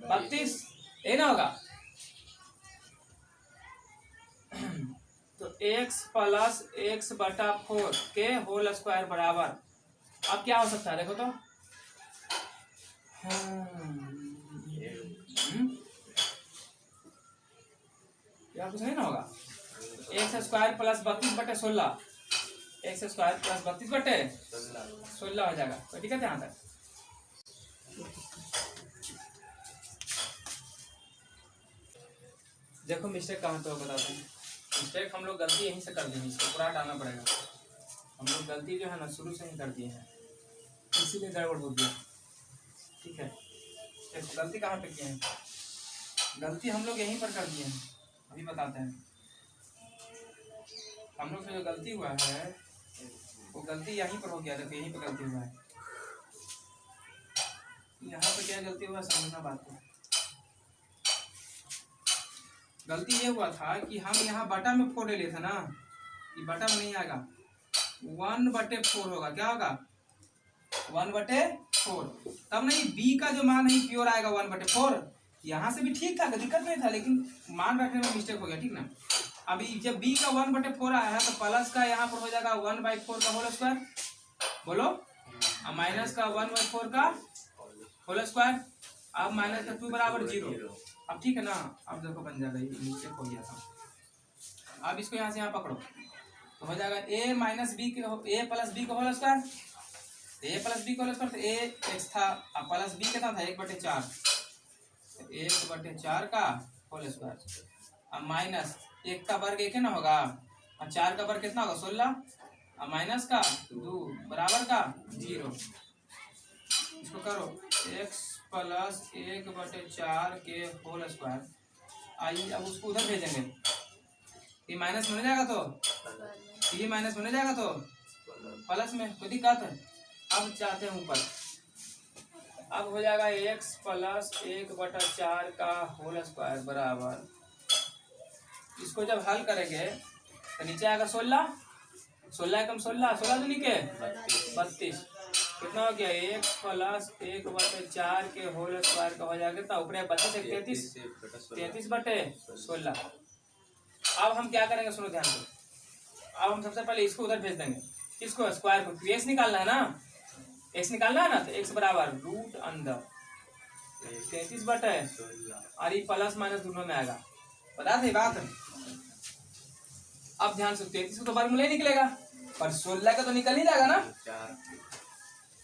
32, ये ना होगा। तो x प्लस x/4 के होल स्क्वायर बराबर, अब क्या हो सकता है देखो तो, क्या कुछ नहीं ना होगा, x² प्लस 32/16, x² प्लस 32/16 हो जाएगा। तो दिक्कत यहाँ तक, देखो मिस्टेक कहाँ पे हो बताते हैं। मिस्टेक हम लोग गलती यहीं से कर दी है, इसको पूरा हटाना पड़ेगा। हम लोग गलती जो है ना शुरू से ही कर दिए हैं, इसीलिए गड़बड़ हो गया, ठीक है। देखो गलती कहाँ पे किए हैं, गलती हम लोग यहीं पर कर दिए हैं, अभी बताते हैं। हम लोग से जो गलती हुआ है वो गलती यहीं पर हो गया, देखो यहीं पर गलती हुआ है। यहाँ पे क्या गलती हुआ समझना बात को। गलती ये हुआ था कि हम यहाँ बटा में 4 ले लिए थे ना, ये बटा में नहीं आएगा, 1/4 होगा। क्या होगा, 1/4। तब नहीं बी का जो मान है प्योर आएगा 1/4। यहाँ से भी ठीक था, दिक्कत नहीं था, लेकिन मान रखने में मिस्टेक हो गया, ठीक ना। अभी जब b का 1/4 आया है तो प्लस का यहाँ पर हो जाएगा 1/4 का होल स्क्वायर, बोलो, और माइनस का 1/4 का होल स्क्वायर, अब माइनस का 2 बराबर 0। अब ठीक है ना, अब देखो बन जाएगा, ये मिस्टेक हो गया था। अब इसको यहाँ से यहाँ पकड़ो तो हो जाएगा a प्लस b का whole square, a plus b का होल स्क्वायर, तो a x था और प्लस b कितना था 1/4, 1/4 का होल स्क्वायर। अब माइनस 1 का वर्ग 1 है ना होगा, और 4 का वर्ग कितना होगा 16, अब माइनस का 2 बराबर का 0। इसको करो x प्लस 1/4 के होल स्क्वायर। आइए अब उसको उधर भेजेंगे, ये माइनस में हो जाएगा तो ये माइनस में हो जाएगा तो प्लस में, कोई दिक्कत है। अब चाहते हैं ऊपर, अब हो जाएगा x प्लस 1/4 का होल स्क्वायर बराबर, इसको जब हल करेंगे तो नीचे आएगा 16, 16 कम 16, 16 दूनी के 32, कितना हो गया x प्लस 1/4 के होल स्क्वायर का हो जाएगा कितना, ऊपर 32 33/16। अब हम क्या करेंगे सुनो ध्यान से, अब हम सबसे पहले इसको उधर भेज देंगे, इसको स्क्वायर को, एक्स निकालना है ना, एक्स निकालना है ना, तो एक्स बराबर रूट अंदर 33/16 और ये प्लस माइनस दोनों में आएगा, बता दे बात। अब ध्यान से 33 को तो वर्गमूल नहीं निकलेगा, पर 16 का तो निकल ही जाएगा ना,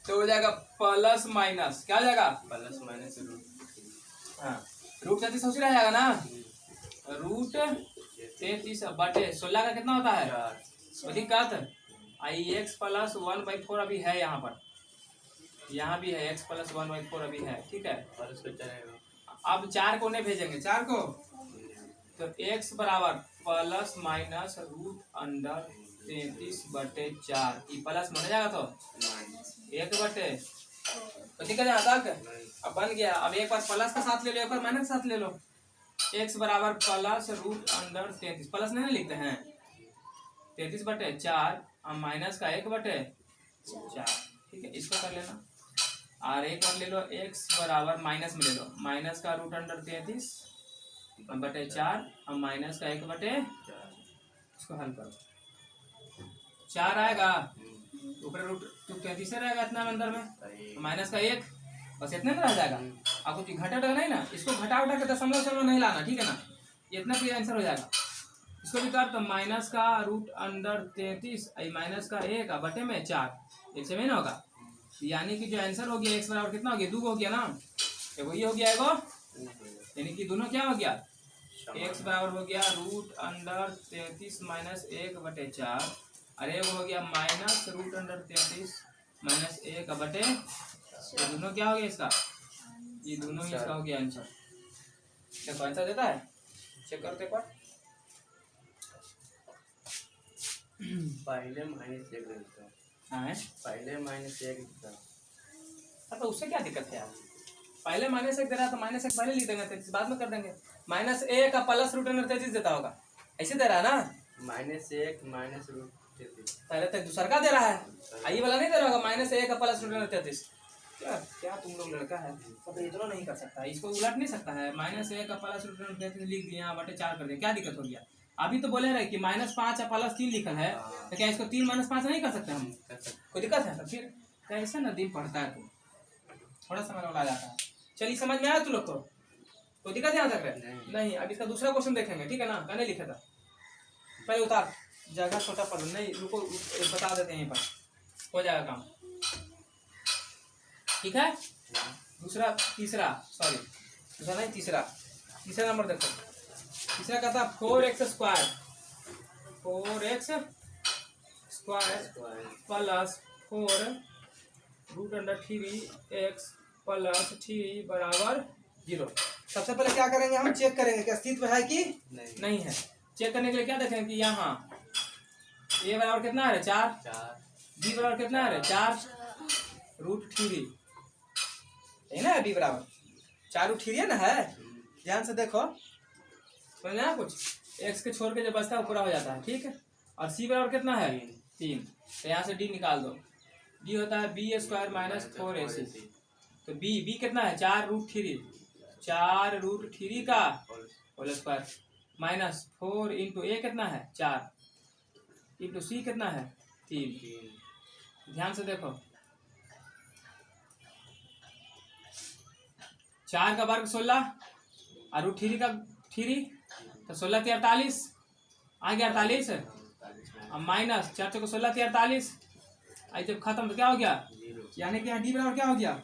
तो हो जाएगा प्लस माइनस, क्या हो जाएगा प्लस माइनस रूट, हाँ रूट 33 उसी रह जाएगा ना, रूट 33/16 का कितना होता है, कोई दिक्कत, आई एक्स प्लस 1/4 अभी है यहाँ पर, यहाँ भी है x प्लस 1/4 अभी है, ठीक है। और उसको चलेगा, अब 4 को नहीं भेजेंगे, 4 को तो x बराबर प्लस माइनस रूट अंडर 33/4, ये प्लस बन जाएगा तो 1/, तो ठीक है यहाँ तक अब बन गया। अब एक बार प्लस का साथ ले लो, एक बार माइनस का साथ ले लो, x बराबर प्लस रूट अंडर 33, प्लस नहीं लिखते हैं 33/4 और माइनस का 1/4, ठीक है, इसको कर लेना। और एक बार ले लो x बराबर माइनस में ले लो, माइनस का रूट अंडर 33/4 और माइनस का 1/4, इसको हल करो 4 आएगा, ऊपर रूट 33 रहेगा इतना अंदर में, माइनस का 1, बस इतने में रह जाएगा। अब कुछ घटा नहीं ना, इसको घटा उठा के दशमलव नहीं लाना, ठीक है ना, इतना फिर आंसर हो जाएगा। इसको भी कर तो माइनस का रूट अंडर 33 माइनस का 1 बटे में 4, 1 से में ना होगा, यानी कि जो आंसर हो गया x बराबर कितना हो गया 2 हो गया ना, एगो ये हो गया एगो, यानी कि दोनों क्या हो गया, x बराबर हो गया रूट अंडर 33 माइनस 1/4 और एगो हो गया माइनस रूट अंडर 33 माइनस 1/, तो दोनों क्या हो गया इसका, ये दोनों ही इसका हो गया आंसर। देखो आंसर देता है, चेक करते एक बार। पहले माइनस 1 देता है, हाँ पहले माइनस 1 देता है, तो उससे क्या दिक्कत है यार, पहले -1 दे रहा है तो -1 पहले लिख देंगे, 33 बाद में कर देंगे, -1 का प्लस रूट अंडर 33 देता होगा, ऐसे दे रहा है ना, -1 माइनस रूट 33, पहले तक दूसरा का दे रहा है, आई वाला नहीं दे रहा होगा -1 का प्लस रूट अंडर 33। क्या क्या तुम लोग लड़का है, तो इतना नहीं कर सकता, इसको उलट नहीं सकता है, -1 का प्लस रूट अंडर 33 लिख दिया बटे 4 कर दिया, क्या दिक्कत हो गया। अभी तो बोले रहे कि -5 प्लस 3 लिखल है, तो क्या इसको 3 - 5 नहीं कर सकते हम, कोई दिक्कत है। तो फिर कैसे ना दिन पढ़ता है, तू थोड़ा समय लगा जाता है। चलिए समझ में आया तू लोग को, कोई दिक्कत यहाँ तक नहीं। अब इसका दूसरा क्वेश्चन देखेंगे, ठीक है ना, मैंने लिखा था, पहले उतार, जगह छोटा पढ़ नहीं, रुको बता देते हैं, यहीं पर हो जाएगा काम, ठीक है। दूसरा तीसरा नहीं, तीसरा नंबर देखो, तीसरा कहता 4x square plus 4 root under 3x plus 3 बराबर 0। सबसे पहले क्या करेंगे, हम चेक करेंगे कि अस्तित्व है कि नहीं है। चेक करने के लिए क्या देखेंगे कि यहाँ a बराबर कितना है 4, b बराबर कितना है 4 रूट 3 है ना, b बराबर 4 रूट 3 है ना, है ध्यान से देखो, समझ ना, कुछ x के छोड़ के जो बचता है वो पूरा हो जाता है, ठीक है। और c बराबर कितना है 3, तो यहाँ से d निकाल दो, d होता है b स्क्वायर माइनस 4ac, तो b कितना है 4 रूट 3 का whole square minus 4 into a कितना है 4 इंटू c कितना है 3। ध्यान से देखो, 4 का वर्ग 16 और रूट 3 का 3, तो 16 × 48 आ गया 48, अब माइनस 4 × 16 = 48, आई जब खत्म तो क्या हो गया, यानी कि यहाँ डी बराबर क्या हो गया,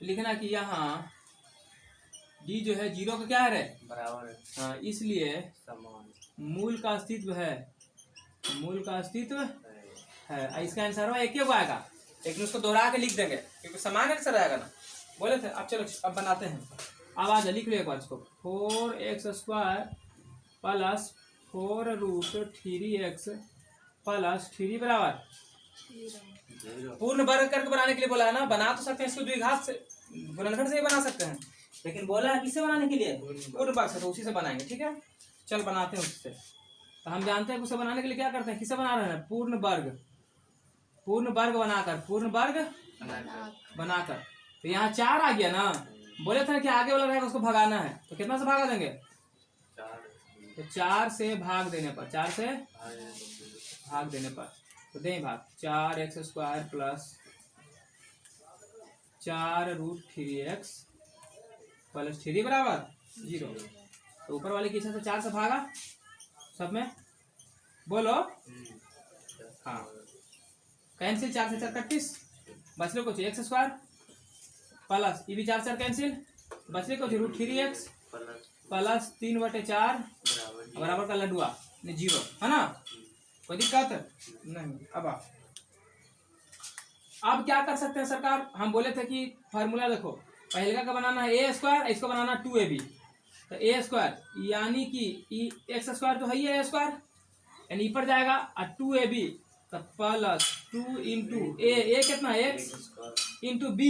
लिखना कि यहाँ डी जो है जीरो का क्या है रे? बराबर है। हाँ, इसलिए समान मूल का अस्तित्व है, मूल का अस्तित्व है। है। इसका आंसर एक ही आएगा, लेकिन उसको दोहरा के लिख देंगे क्योंकि समान आंसर आएगा ना, बोले थे। अब चलो अब बनाते हैं। अब आ जाओ, लिख लो एक बार इसको। 4x² प्लस 4√3x प्लस 3 बराबर जीरो। पूर्ण वर्ग करके बनाने के लिए बोला है ना। बना तो सकते हैं इसको द्विघात से, गुणनखंड से ही बना सकते हैं, लेकिन बोला है किससे बनाने के लिए? पूर्ण वर्ग से, तो उसी से बनाएंगे। ठीक है, चल बनाते हैं उससे। तो हम जानते हैं उसे बनाने के लिए क्या करते हैं, किससे बना रहे हैं? पूर्ण वर्ग, पूर्ण वर्ग बनाकर, पूर्ण वर्ग बनाकर। तो यहाँ 4 आ गया ना, बोले थे कि आगे वाला रहेगा उसको भगाना है, तो कितना से भागा देंगे? 4 तो 4 से भाग देने पर, 4 से भाग भाग देने पर तो दें भाग 4x² प्लस 4√3x प्लस 3 बराबर 0। तो ऊपर वाले की से 4 से भागा सब में, बोलो। हाँ, कैंसिल, 4 से 4 31, बचले कुछ x² प्लस ये भी 4 4 कैंसिल, बचले कुछ √3x प्लस 3/4 बराबर का लड्डुआ 0, है ना? कोई दिक्कत नहीं। अब क्या कर सकते हैं सरकार? हम बोले थे कि फार्मूला देखो, पहले का बनाना है a², इसको बनाना 2ab। तो a² यानी कि x² तो है ही है a², यानी ऊपर जाएगा और 2ab तो प्लस 2 इंटू a कितना है? x into b।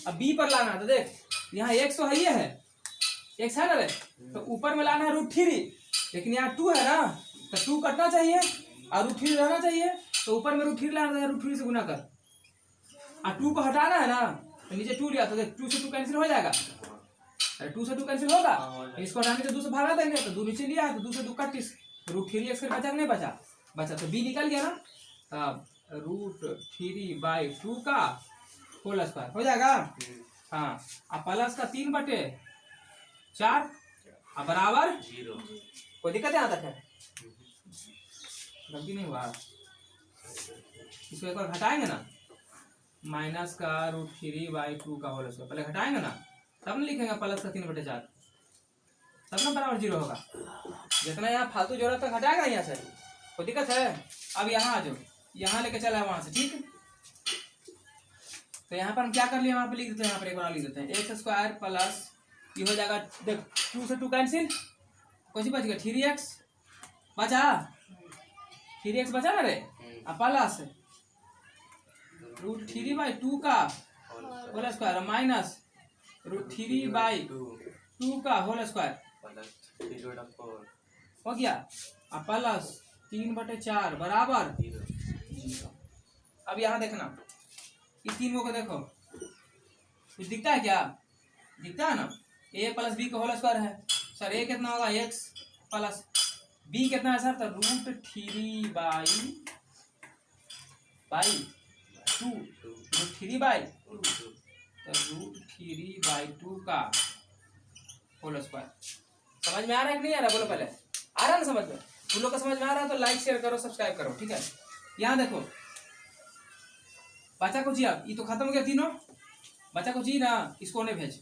अब b पर लाना है, तो देख यहाँ x तो है ही है, x है ना रे, तो ऊपर में लाना है √3, लेकिन यहाँ 2 है ना, तो 2 कटना चाहिए और √3 रहना चाहिए। तो ऊपर में √3 लाना है, √3 से गुना कर, और 2 को हटाना है ना, तो नीचे 2 लिया, तो देख 2 से 2 कैंसिल हो जाएगा। अरे 2 से 2 कैंसिल होगा, इसको हटाने के 2 से भागा देंगे, तो 2 नीचे लिया है, तो 2 से 2 31, √3x बचा कि नहीं बचा? बचा, तो b निकल गया ना। अब √3/2 का होल स्क्वायर हो जाएगा। हाँ, अब प्लस का 3/4 बराबर 0। कोई दिक्कत यहाँ तक है? गलती नहीं हुआ? इसको एक बार घटाएंगे ना, माइनस का √3/2 का होल स्क्वायर, पहले घटाएंगे ना, तब ना लिखेंगे प्लस का 3/4, तब ना बराबर 0 होगा। जितना यहाँ फालतू जोड़ा तक हटाएगा यहाँ से, कोई दिक्कत है? अब यहाँ आ जाओ, यहाँ लेके चला है वहां से, ठीक है। तो यहाँ पर हम क्या कर लिए, वहां पे लिख देते हैं, यहाँ पर एक बार लिख देते हैं x² प्लस ये हो जाएगा, देख 2 से 2 कैंसिल, कुछ बच गया 3x बचा, 3x बचा ना रे, अब प्लस √3/2 का होल स्क्वायर माइनस √3/2 का होल स्क्वायर हो गया, अब प्लस 3/4 बराबर 0। अब यहाँ देखना, इस 3 को देखो, कुछ दिखता है क्या? दिखता है ना, a प्लस बी का होल स्क्वायर है सर। a कितना होगा? x प्लस b कितना है सर? तो √3/2 √3/2 का होल स्क्वायर। समझ में आ रहा है कि नहीं आ रहा? बोलो पहले, आ रहा है ना समझ में? तुम लोग का समझ में आ रहा है तो लाइक शेयर करो, सब्सक्राइब करो, ठीक है। यहाँ देखो, बच्चा को जी, अब ये तो खत्म हो गया तीनों, बच्चा को जी ना, इसको नहीं भेज।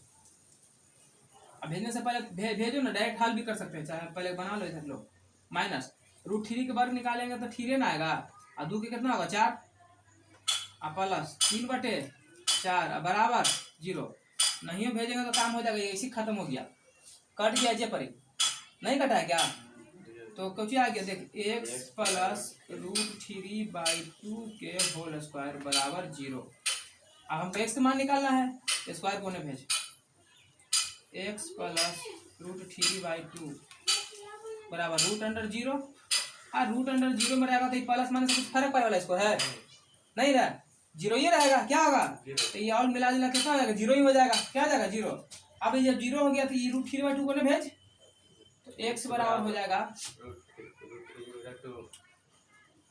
अब भेजने से पहले भेजो ना, डायरेक्ट हल भी कर सकते हैं, चाहे पहले बना लो इधर लोग। माइनस √3 के वर्ग निकालेंगे तो 3 ना आएगा, और 2 के कितना होगा? 4, और प्लस 3/4 बराबर 0। नहीं भेजेंगे तो काम हो जाएगा, इसी खत्म हो गया, कट गया जे पर, नहीं कटा है क्या? तो कुछ आ गया, देख x प्लस √3/2 के होल स्क्वायर बराबर 0। अब हमको x का मान निकालना है, स्क्वायर को नहीं भेज, x प्लस √3/2 बराबर √0। हाँ, √0 में रहेगा तो प्लस माइनस कुछ फर्क पड़े वाला इसको है नहीं रहा, 0 ही रहेगा। क्या होगा? तो ये और मिला जुला कितना हो जाएगा? 0 ही हो जाएगा। क्या हो जाएगा? 0। अब जब 0 हो गया तो ये √3/2 को नहीं भेज, तो x बराबर हो जाएगा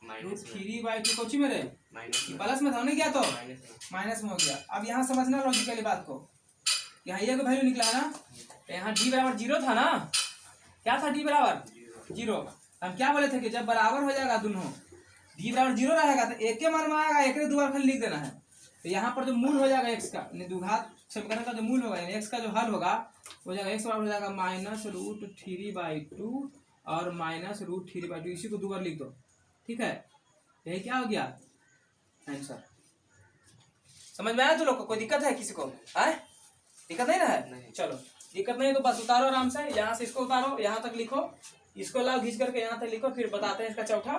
√3/2 कोची में रे, प्लस में था नहीं क्या, तो माइनस में हो गया। अब यहाँ समझना लॉजिकली बात को, यहाँ ये का वैल्यू निकला है ना, तो यहाँ d बराबर 0 था ना, क्या था? d बराबर 0। हम क्या बोले थे कि जब बराबर हो जाएगा दोनों, d बराबर 0 रहेगा तो एक के मान में आएगा, एक ने 2 बार खाली लिख देना है। तो यहाँ पर जो मूल हो जाएगा x का, द्विघात समीकरण का जो मूल होगा यानी एक्स का जो हल होगा वो जाएगा एक्स बराबर हो जाएगा -√3/2 और -√3/2, इसी को 2 बार लिख दो, ठीक है। यही क्या हो गया आंसर। समझ में आया तुम लोग को? कोई दिक्कत है किसी को? आए दिक्कत नहीं ना है? नहीं। चलो दिक्कत नहीं तो बस उतारो आराम से, यहाँ से इसको उतारो, यहाँ तक लिखो, इसको लाओ घींच करके यहाँ तक लिखो, फिर बताते हैं इसका चौथा,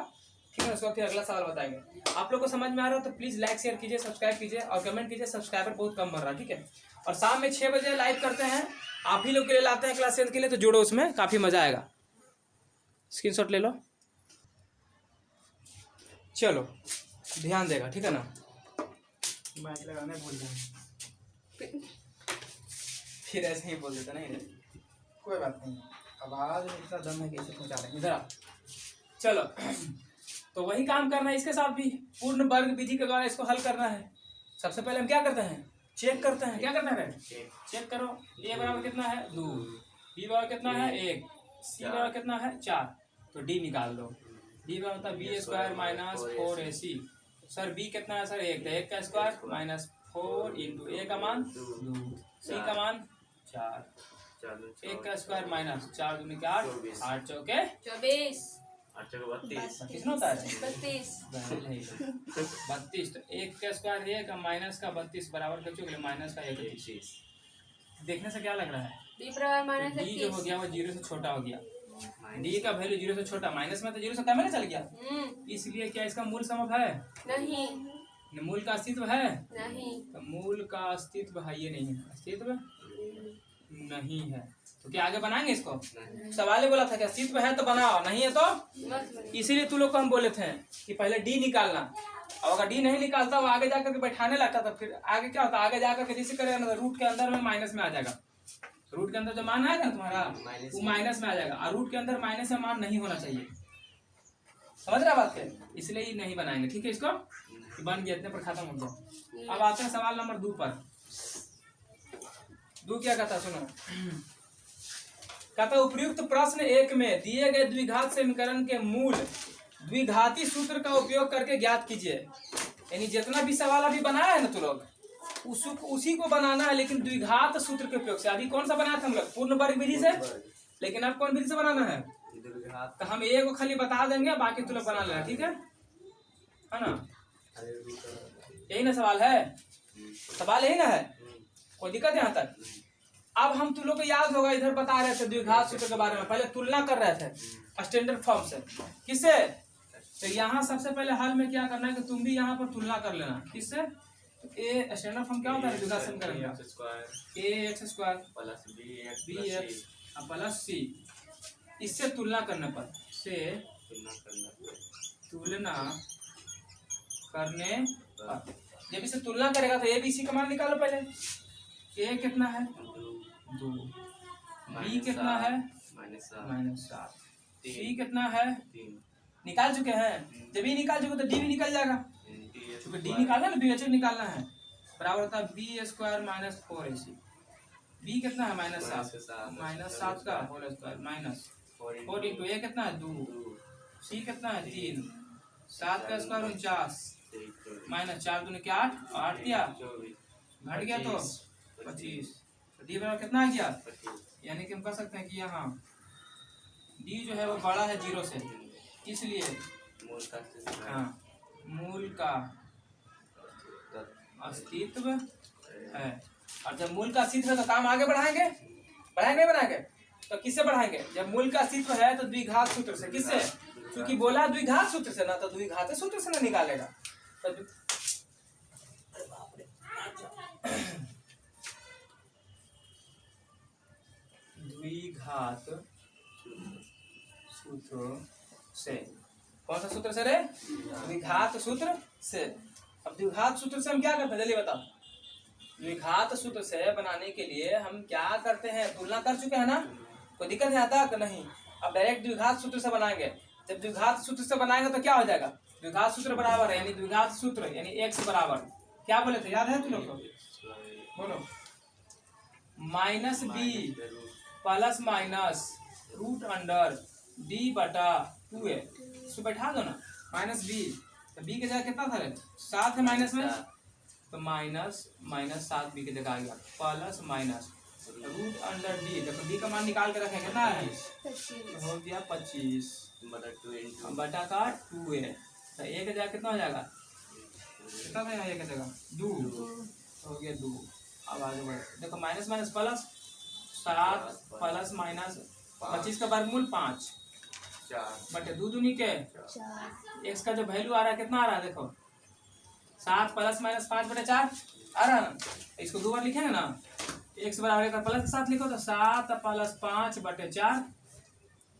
ठीक है। उसको फिर अगला सवाल बताएंगे। आप लोग को समझ में आ रहा हो तो प्लीज लाइक शेयर कीजिए, सब्सक्राइब कीजिए और कमेंट कीजिए। सब्सक्राइबर बहुत कम बढ़ रहा है, ठीक है। और शाम में 6 बजे लाइव करते हैं, आप ही लोग के लिए लाते हैं क्लास 10 के लिए, तो जुड़ो उसमें, काफी मजा आएगा। स्क्रीनशॉट ले लो, चलो ध्यान देगा, ठीक है ना। माइक लगाने भूल जाए फिर ऐसे ही बोल देता नहीं रे, कोई बात नहीं, आवाज में इतना दम है कैसे पहुंचा रहे हैं। इधर आ, चलो तो वही काम करना है इसके साथ भी, पूर्ण वर्ग विधि के द्वारा इसको हल करना है। सबसे पहले हम क्या करते हैं, चेक करते हैं। क्या करना है, चेक करो। ए बराबर कितना है 2, बी बराबर कितना है 1, सी बराबर कितना है 4, तो डी निकाल दो। डी बराबर होता है b² - 4ac। सर बी कितना है सर 1, तो 1 का स्क्वायर -4 × ए का मान 2, सी का मान 4, 1 का स्क्वायर -4 × 8, 8 चौके 24 कितना होता है 32 32। तो 1 का स्क्वायर 1 का माइनस का 32 बराबर कर चुके -31। देखने से क्या लग रहा है, बी बराबर डी जो हो गया वो 0 से छोटा हो गया। डी का वैल्यू 0 से छोटा, माइनस में तो 0 से कम में चल गया, इसलिए क्या इसका मूल समझ है? नहीं मूल का अस्तित्व है? नहीं तो मूल का अस्तित्व है ये नहीं है, अस्तित्व नहीं है तो क्या आगे बनाएंगे इसको? सवाल ही बोला था कि अस्तित्व है तो बनाओ, नहीं है तो मत बनी। इसीलिए तू लोग को हम बोले थे कि पहले डी निकालना, और अगर डी नहीं निकालता वो आगे जाकर के बैठाने लगता था, फिर आगे क्या होता, आगे जाकर के जैसे करेगा ना रूट के अंदर में माइनस में आ जाएगा। रूट के अंदर जो मान आएगा ना तुम्हारा वो माइनस में आ जाएगा, और रूट के अंदर माइनस में मान नहीं होना चाहिए। समझ रहा बात है? इसलिए ही नहीं बनाएंगे, ठीक है। इसको बन गया, इतने पर खत्म हो गया। अब आते हैं सवाल नंबर 2 पर। 2 क्या कहता सुनो, कहता उपयुक्त प्रश्न 1 में दिए गए द्विघात समीकरण के मूल द्विघाती सूत्र का उपयोग करके ज्ञात कीजिए। यानी जितना भी सवाल अभी बनाया है ना तुम लोग उसी को बनाना है, लेकिन द्विघात सूत्र के उपयोग से। अभी कौन सा बनाया था हम लोग? पूर्ण वर्ग विधि से, लेकिन अब कौन विधि से बनाना है? तो हम एक को खाली बता देंगे, बाकी तुम लोग बना लेना, ठीक है ना। यही ना सवाल है, सवाल यही ना है, कोई दिक्कत है यहाँ तक? अब हम तुम लोग को याद होगा इधर बता रहे थे द्विघात सूत्र के बारे में, पहले तुलना कर रहे थे स्टैंडर्ड फॉर्म से। किससे? तो यहाँ सबसे पहले हल में क्या करना है कि तुम भी यहाँ पर तुलना कर लेना। किससे? तो ए स्टैंडर्ड फॉर्म क्या होता है द्विघात समीकरण का? ax² + bx plus c। इससे तुलना करने पर से तुलना करने पर जब इसे तुलना करेगा तो ए बी सी का मान निकालो पहले। ए कितना है 2, बी कितना है -7, सी कितना है 3। निकाल चुके हैं, जब ये निकाल चुके तो डी भी निकल जाएगा, क्योंकि डी निकालना है ना, बी निकालना है। बराबर होता है b² - 4ac। बी कितना है -7 का होल स्क्वायर -4 × ए कितना है 2, सी कितना है 3, 7 का स्क्वायर 49 -4 दूनी क्या 8 दिया, घट गया तो 25। डी बराबर कितना आ गया? यानी कि हम कह सकते हैं कि यहाँ डी जो है वो बड़ा है 0 से, इसलिए हाँ मूल का अस्तित्व है। और जब मूल का अस्तित्व है तो काम आगे बढ़ाएंगे, बढ़ाएंगे तो किससे बढ़ाएंगे? जब मूल का अस्तित्व है तो द्विघात सूत्र से। किससे? क्योंकि बोला द्विघात सूत्र से ना, तो द्विघात सूत्र से ना निकालेगा। तो द्विघात सूत्र से, कौन सा सूत्र से रे? द्विघात सूत्र से। अब द्विघात सूत्र से हम क्या करते हैं जल्दी बताओ। द्विघात सूत्र से बनाने के लिए हम क्या करते हैं? तुलना कर चुके हैं ना, कोई दिक्कत है आता कि नहीं? अब डायरेक्ट द्विघात सूत्र से बनाएंगे। जब द्विघात सूत्र से बनाएंगे तो क्या हो जाएगा? द्विघात सूत्र बराबर है, यानी द्विघात सूत्र यानी x बराबर क्या बोले थे, याद है तुम लोग को? बोलो -b ± √d/2a। इसको बैठा दो ना, -b तो b के जगह कितना था? 7 है माइनस में, तो माइनस माइनस 7 बी की जगह आ गया plus minus root under D. देखो डी का मान निकाल के रखें कितना है, तो हो गया 25 बटा 2 इंटू बटा का 2a। तो ए की जगह कितना हो जाएगा, कितना हो जाएगा ए की जगह 2, हो गया 2। अब आगे बढ़े, देखो minus minus plus 7 plus minus 25 का वर्गमूल 5 4 बटे 2 दूनी के एक्स का जो वैल्यू आ रहा है कितना आ रहा है, देखो 7 प्लस माइनस 5 बटे 4 आ रहा है ना। इसको 2 बार लिखेंगे ना, एक्स बराबर का प्लस के साथ लिखो तो 7 प्लस 5 बटे 4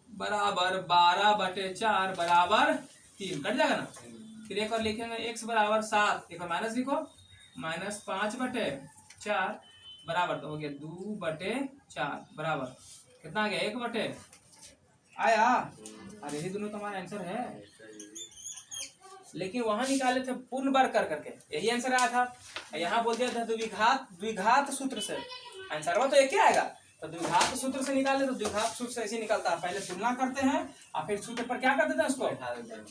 बराबर 12 बटे 4 बराबर 3 कट जाएगा ना। फिर एक और लिखेंगे एक्स बराबर 7, एक और माइनस लिखो माइनस 5 बटे 4 बराबर, तो हो गया 2 बटे 4 बराबर कितना आ गया 1 बटे आया। अरे यही दोनों तुम्हारा आंसर है, लेकिन वहां निकाले थे पूर्ण वर्ग कर करके, यही आंसर आया था। यहाँ बोल दिया था द्विघात द्विघात सूत्र से, आंसर वो तो एक ही आएगा। तो द्विघात सूत्र से निकाले तो द्विघात सूत्र से ऐसे निकलता है, पहले तुलना करते हैं और फिर सूत्र पर क्या कर देते हैं, उसको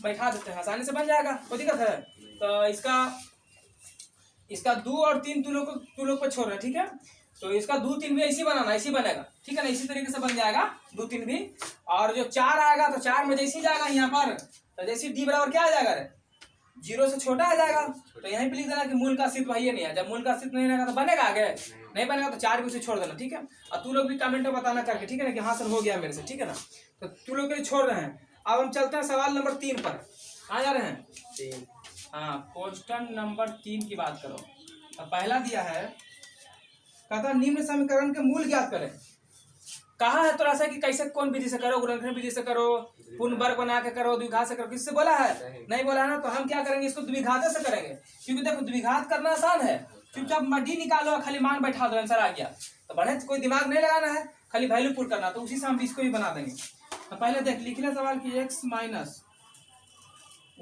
बैठा देते हैं, आसानी से बन जाएगा, कोई दिक्कत है। तो इसका 2 और 3 तू लोग पर छोड़ रहे, ठीक है। तो इसका 2 3 भी ऐसी बनाना, ऐसी बनेगा, ठीक है ना, इसी तरीके से बन जाएगा 2 3 भी। और जो 4 आएगा तो 4 में जैसे जाएगा यहाँ पर, तो जैसे डी बराबर क्या आ जाएगा रे, 0 से छोटा आ जाएगा। तो यहीं पे लिख देना कि मूल का अस्तित्व है नहीं है। जब मूल का अस्तित्व नहीं रहेगा तो बनेगा आगे, नहीं बनेगा तो 4 भी उसे छोड़ देना, ठीक है। और तू लोग भी कमेंट में बताना करके, ठीक है ना, कि हाँ सर हो गया मेरे से, ठीक है ना। तो तू लोग के लिए छोड़ रहे हैं। अब हम चलते हैं सवाल नंबर 3 पर। कहाँ जा रहे हैं, 3 हाँ क्वेश्चन नंबर 3 की बात करो। तो पहला दिया है, कहता निम्न समीकरण के मूल ज्ञात करें। कहा है थोड़ा सा कि कैसे कौन विधि से करो, गुणनखंड विधि से करो, पूर्ण वर्ग बना के करो, द्विघात से करो, किससे बोला है, नहीं बोला है ना। तो हम क्या करेंगे, इसको द्विघात से करेंगे, क्योंकि देखो द्विघात करना आसान है। चुपचाप डी निकालो, खाली मान बैठा दो, आंसर आ गया। तो बढ़े कोई दिमाग नहीं लगाना है, खाली वैल्यू पुट करना। तो उसी से हम इसको भी बना देंगे। तो पहले देख लिख ले सवाल की एक्स माइनस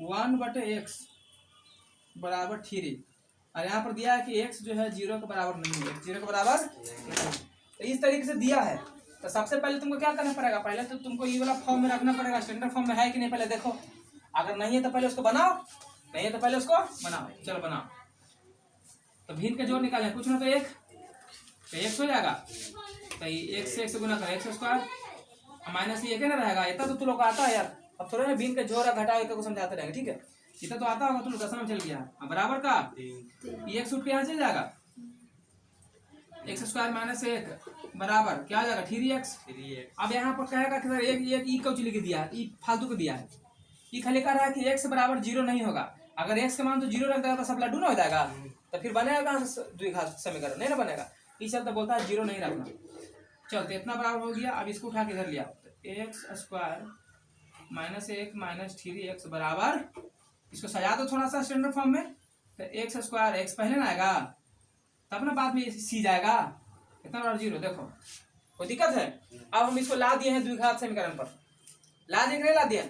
1 बटे एक्स बराबर 3, और यहाँ पर दिया है कि x जो है 0 के बराबर नहीं है, 0 के बराबर नहीं। तो इस तरीके से दिया है। तो सबसे पहले तुमको क्या करना पड़ेगा, पहले तो तुमको ये वाला फॉर्म में रखना पड़ेगा, स्टैंडर्ड फॉर्म में है कि नहीं पहले देखो। अगर नहीं है तो पहले उसको बनाओ, नहीं है तो पहले उसको बनाओ, चलो बनाओ। तो भिन्न के जोड़ निकाले कुछ ना तो 1, तो x हो जाएगा। तो ये 1 से 1 से गुना करें, x स्क्वायर माइनस ये ना रहेगा। इतना तो तुम लोग आता है यार, अब थोड़ा ना भिन्न के जोड़ घटाओ को समझाते रहेंगे, ठीक है। इतना तो आता होगा, तुम लोग समझ चल गया। बराबर का ये 1 उठ के यहाँ चल जाएगा, एक्स स्क्वायर माइनस 1 बराबर क्या आ जाएगा 3x। अब यहाँ पर कहेगा कि सर एक ई कौच लिख दिया है, ई फालतू को दिया है। ई खाली कह रहा है कि x बराबर 0 नहीं होगा। अगर x का मान तो 0 रख देगा तो सब लड्डू ना हो जाएगा, तो फिर बनेगा कहाँ से द्विघात समीकरण, नहीं ना बनेगा। इस चलते बोलता है 0 नहीं रखना। चलते इतना बराबर हो गया। अब इसको उठा के इधर लिया, x square minus 1 minus 3x बराबर, इसको सजा दो थोड़ा सा स्टैंडर्ड फॉर्म में। तो एक्स स्क्वायर एक्स पहले ना आएगा, तब ना बाद में सी जाएगा, इतना बराबर 0। देखो कोई दिक्कत है। अब हम इसको ला दिए हैं द्विघात समीकरण पर, ला दिए नहीं ला दिए।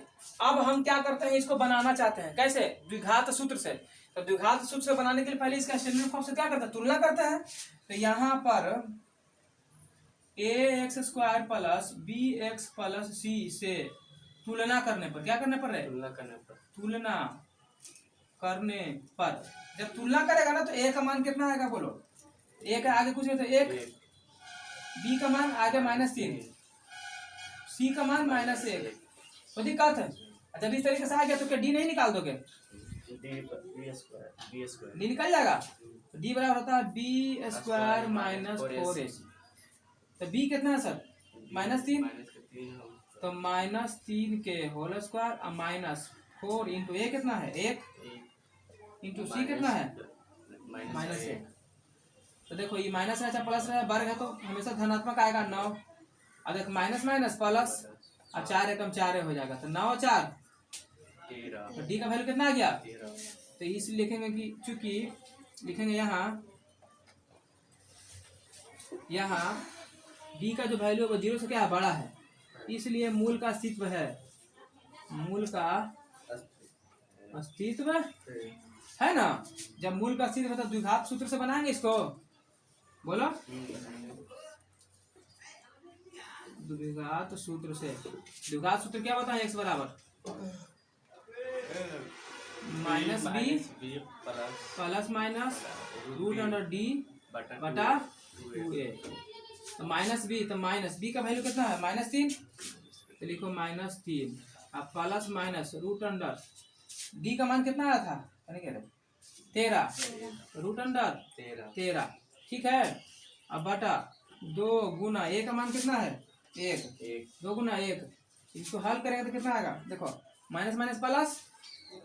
अब हम क्या करते हैं, इसको बनाना चाहते हैं कैसे, द्विघात सूत्र से। तो द्विघात सूत्र से बनाने के लिए पहले इसका स्टैंडर्ड फॉर्म से क्या करते हैं, तुलना करते हैं। तो यहाँ पर ax square plus bx plus c से तुलना करने पर क्या करने पर है, तुलना करने पर जब तुलना करेगा ना तो a का मान कितना आएगा बोलो, a का आगे कुछ नहीं तो 1, b का मान आगे -3, c का मान -1। तो दिक्कत है। जब इस तरीके से आ गया तो क्या d नहीं निकाल दोगे, d निकल जाएगा। तो d बराबर होता है b स्क्वायर माइनस 4ac। तो b कितना है सर -3, तो -3 के होल स्क्वायर और -4 इंटू a कितना है 1 इंटू c कितना है -1। तो देखो ये माइनस है प्लस है, वर्ग है तो हमेशा धनात्मक आएगा 9। और देखो माइनस माइनस प्लस और 4 एकम 4 हो जाएगा, तो 9 और 4 तो डी का वैल्यू कितना आ गया। तो इसलिए लिखेंगे कि चूंकि लिखेंगे यहाँ डी का जो वैल्यू है वो 0 से क्या है बड़ा है, इसलिए मूल का अस्तित्व है, मूल का अस्तित्व है ना। जब मूल का अस्तित्व है तो द्विघात सूत्र से बनाएंगे इसको, बोलो द्विघात सूत्र से। द्विघात सूत्र क्या बताएं, x बराबर minus B B plus plus minus root under D बटा 2a। तो माइनस बी, तो माइनस बी का वैल्यू कितना है -3, तो लिखो -3 अब plus minus root under D का मान कितना आया था, 13 रूट अंडर 13, ठीक है। अब बटा 2 गुना ए का मान कितना है 1, 2 गुना 1, इसको हल करेंगे तो कितना आएगा, देखो माइनस माइनस प्लस,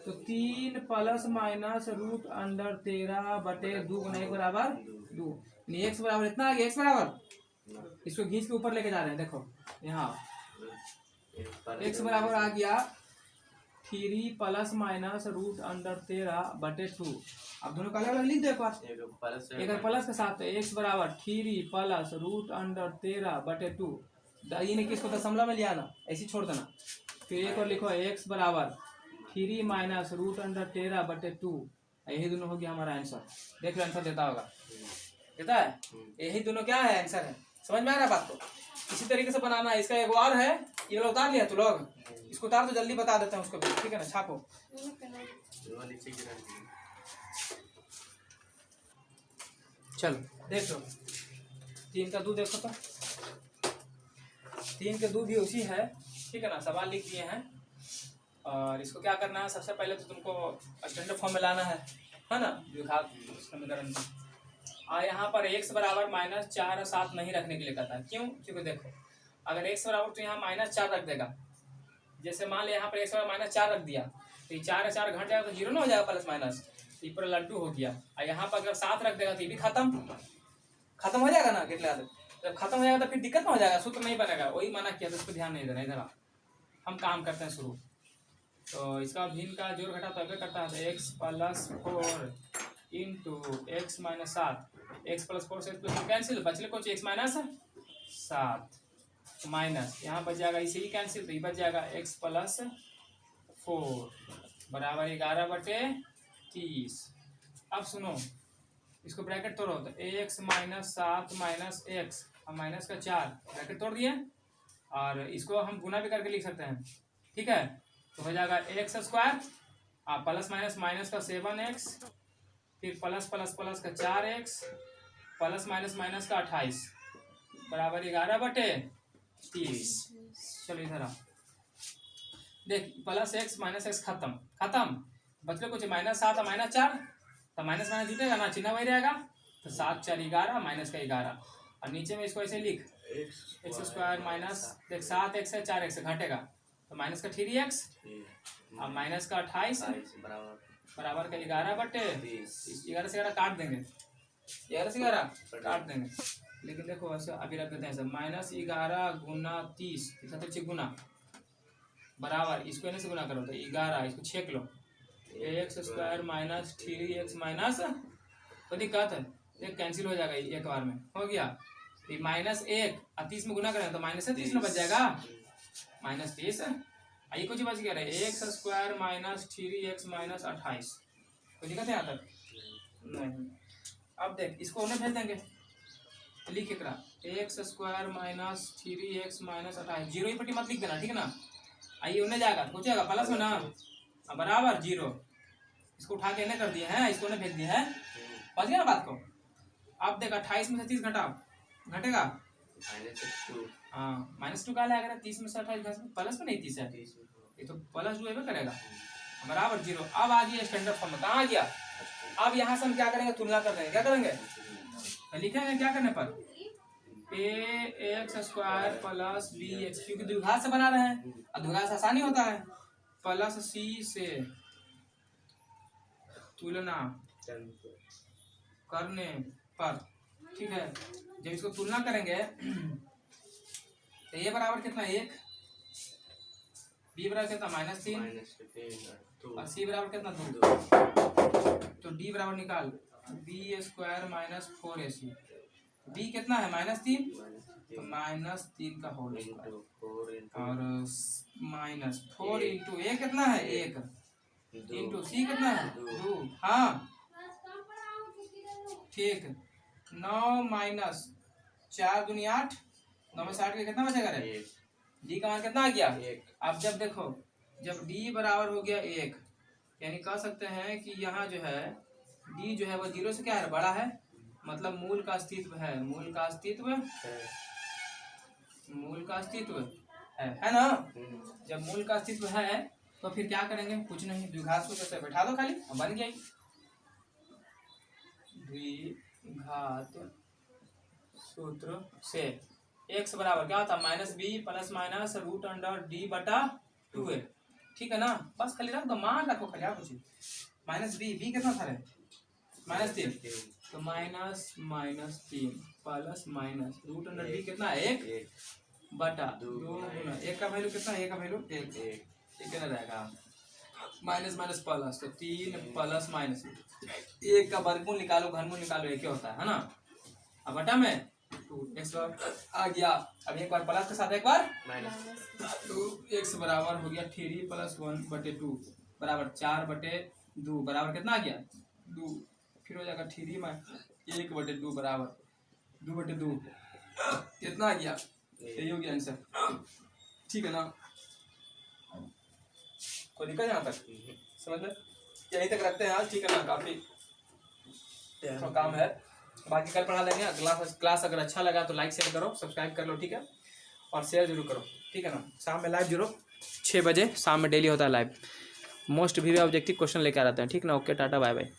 तो 3 प्लस माइनस रूट अंडर 13 बटे 2 गुना 1 बराबर 2, एक्स बराबर इतना आ गया, एक्स बराबर इसको खींच के ऊपर लेके जा रहे हैं, देखो यहाँ एक्स बराबर आ गया 3 प्लस माइनस रूट अंडर 13 बटे 2। अब दोनों का अलग अलग लिख दो एक बार, एक प्लस के साथ, एक्स बराबर 3 प्लस रूट अंडर 13 बटे 2, ये नहीं किसको दशमलव में लिया ना, ऐसे छोड़ देना। फिर एक और लिखो एक्स बराबर 3 माइनस रूट अंडर 13 बटे 2, यही दोनों हो गया हमारा आंसर। देख लो आंसर देता होगा, देता है, यही दोनों क्या है आंसर है। समझ में आ रहा है बात को, इसी तरीके से बनाना है। इसका एक और है, ये लोग उतार लिया तो लोग इसको उतार तो जल्दी बता देते हैं उसको भी, ठीक है ना, छापो। चलो देख लो 3 का 2 देखो तो, 3 के 2 भी उसी है, ठीक है ना, सवाल लिख दिए हैं। और इसको क्या करना है, सबसे पहले तो तुमको स्टैंडर्ड फॉर्म में लाना है ना, विभाग समीकरण में। और यहाँ पर x बराबर -4 और 7 नहीं रखने के लिए कहता है, क्यों, क्योंकि देखो अगर x बराबर तो यहाँ -4 रख देगा, जैसे मान लिया यहाँ पर x बराबर -4 रख दिया, तो ये 4 4 घट जाएगा तो 0 ना हो जाएगा प्लस माइनस, तो ये पूरा लड्डू हो गया। और यहाँ पर अगर 7 रख देगा तो ये भी खत्म हो जाएगा ना, कितना जब खत्म हो जाएगा तो फिर दिक्कत ना हो जाएगा, सूत्र नहीं बनेगा, वही मना किया, तो इस पर ध्यान नहीं देना। इधर हम काम करते हैं शुरू, तो इसका भिन्न का जोड़ घटा तो अगर करता है तो x plus 4 into x minus 7, x plus 4 से एक्स प्लस 4 कैंसिल, बचले कुछ x माइनस 7 माइनस यहाँ बच जाएगा, इसे ही कैंसिल, तो ये बच जाएगा x प्लस 4 बराबर 11 बटे 30। अब सुनो इसको ब्रैकेट तोड़ो, तो x माइनस 7 माइनस एक्स, हम माइनस का 4 ब्रैकेट तोड़ दिए, और इसको हम गुना भी करके लिख सकते हैं, ठीक है। तो हो जाएगा x square plus minus minus का 7x, फिर प्लस प्लस प्लस का 4x, प्लस माइनस माइनस का 28 बराबर 11 बटे 30। चलो इधर आ देख, प्लस एक्स माइनस एक्स खत्म, बचले कुछ -7 और -4, तो माइनस माइनस जुटेगा ना, चिन्ह वही रहेगा, तो 7 4 11 माइनस का 11, और नीचे में इसको ऐसे लिख एक्स स्क्वायर माइनस देख 7x है 4x घटेगा, तो माइनस का 3x और माइनस का 28 बराबर का 11 बटे 11 से 11 काट देंगे, 11 से 11 काट देंगे, लेकिन देखो ऐसे अभी रख देते हैं सब, -11 गुना 30 तो गुना बराबर, इसको इन्हें से गुना करो तो 11, इसको छेक लो, X square minus 3x minus, कोई दिक्कत है, एक कैंसिल हो जाएगा एक बार में, हो गया। -1 और 30 में गुना करें तो -30 में बच जाएगा, -30, ये कुछ बच गया रहे, x square minus 3x minus 28, कोई दिक्कत है यहाँ तक नहीं। अब देख इसको उन्हें भेज देंगे, लिख एक x square minus 3x minus 28, 0 ही पट्टी मत लिख देना, ठीक है ना, आइए उन्हें जाएगा तो कुछ प्लस में ना बराबर 0, इसको उठा के इन्हें कर दिया है, इसको उन्हें भेज दिया है, समझ गया ना बात को। अब देख 28 में से 30 घटेगा, हाँ -2 का आएगा, 30 में से 28 प्लस में नहीं 30 है, ये तो प्लस 2 करेगा बराबर 0। अब आ गया स्टैंडर्ड फॉर्म में, कहाँ आ गया, अब यहाँ से हम क्या करेंगे, तुलना कर देंगे, क्या करेंगे, लिखेंगे क्या करने पर, ax स्क्वायर प्लस bx, क्योंकि द्विघात से बना रहे हैं और द्विघात से आसानी होता है, प्लस c से तुलना करने पर, ठीक है। जब इसको तुलना करेंगे तो ये बराबर कितना 1, b बराबर कितना -3 और c बराबर कितना 2, तो d बराबर निकाल b square minus 4ac, b कितना है -3, तो -3 का होल स्क्वायर और -4 इंटू a कितना है 1 इंटू c कितना है 2, हाँ ठीक, 9 माइनस 4 दूनी 8, 9 में 60 के कितना बचेगा रे, d का मान कितना आ गया 1। अब जब देखो जब d बराबर हो गया 1 यानी कह सकते हैं कि यहाँ जो है डी जो है वो 0 से क्या है, बड़ा है, मतलब मूल का अस्तित्व है, मूल का अस्तित्व है ना। जब मूल का अस्तित्व है तो फिर क्या करेंगे, कुछ नहीं, द्विघात सूत्र से बैठा दो खाली, बन गया। द्विघात सूत्र से x बराबर क्या होता है, -b plus minus root under D बटा 2a, ठीक है ना। बस खाली रख दो, मान रखो खाली, आप पूछिए -b कितना था रे, -3, तो -3 plus minus root under D कितना है, 1 बटा 2 गुना 1 का वैल्यू कितना है, 1 का वैल्यू 1, कितना रहेगा, माइनस प्लस, तो 3 प्लस माइनस 1 का वर्गमूल निकालो, घनमूल निकालो, एक ही होता है ना। अब बटा में 2x आ गया। अब एक बार प्लस के साथ एक बार तो x बराबर हो गया 3 प्लस 1 बटे 2 बराबर 4 बटे 2 बराबर कितना आ गया 2, फिर हो जाएगा 3 में 1 बटे 2 बराबर 2 बटे 2 कितना आ गया, यही हो गया आंसर, ठीक है ना। कोई दिक्कत यहाँ तक, समझ में, यहीं तक रखते हैं आज, ठीक है ना। काफी तो काम है, बाकी कल पढ़ा लेंगे। क्लास अगर अच्छा लगा तो लाइक शेयर करो, सब्सक्राइब कर लो, ठीक है, और शेयर जरूर करो, ठीक है ना। शाम में लाइव जरूर 6 बजे शाम में डेली होता है लाइव, मोस्ट भी ऑब्जेक्टिव क्वेश्चन लेकर आते हैं, ठीक ना। Okay, tata bye bye.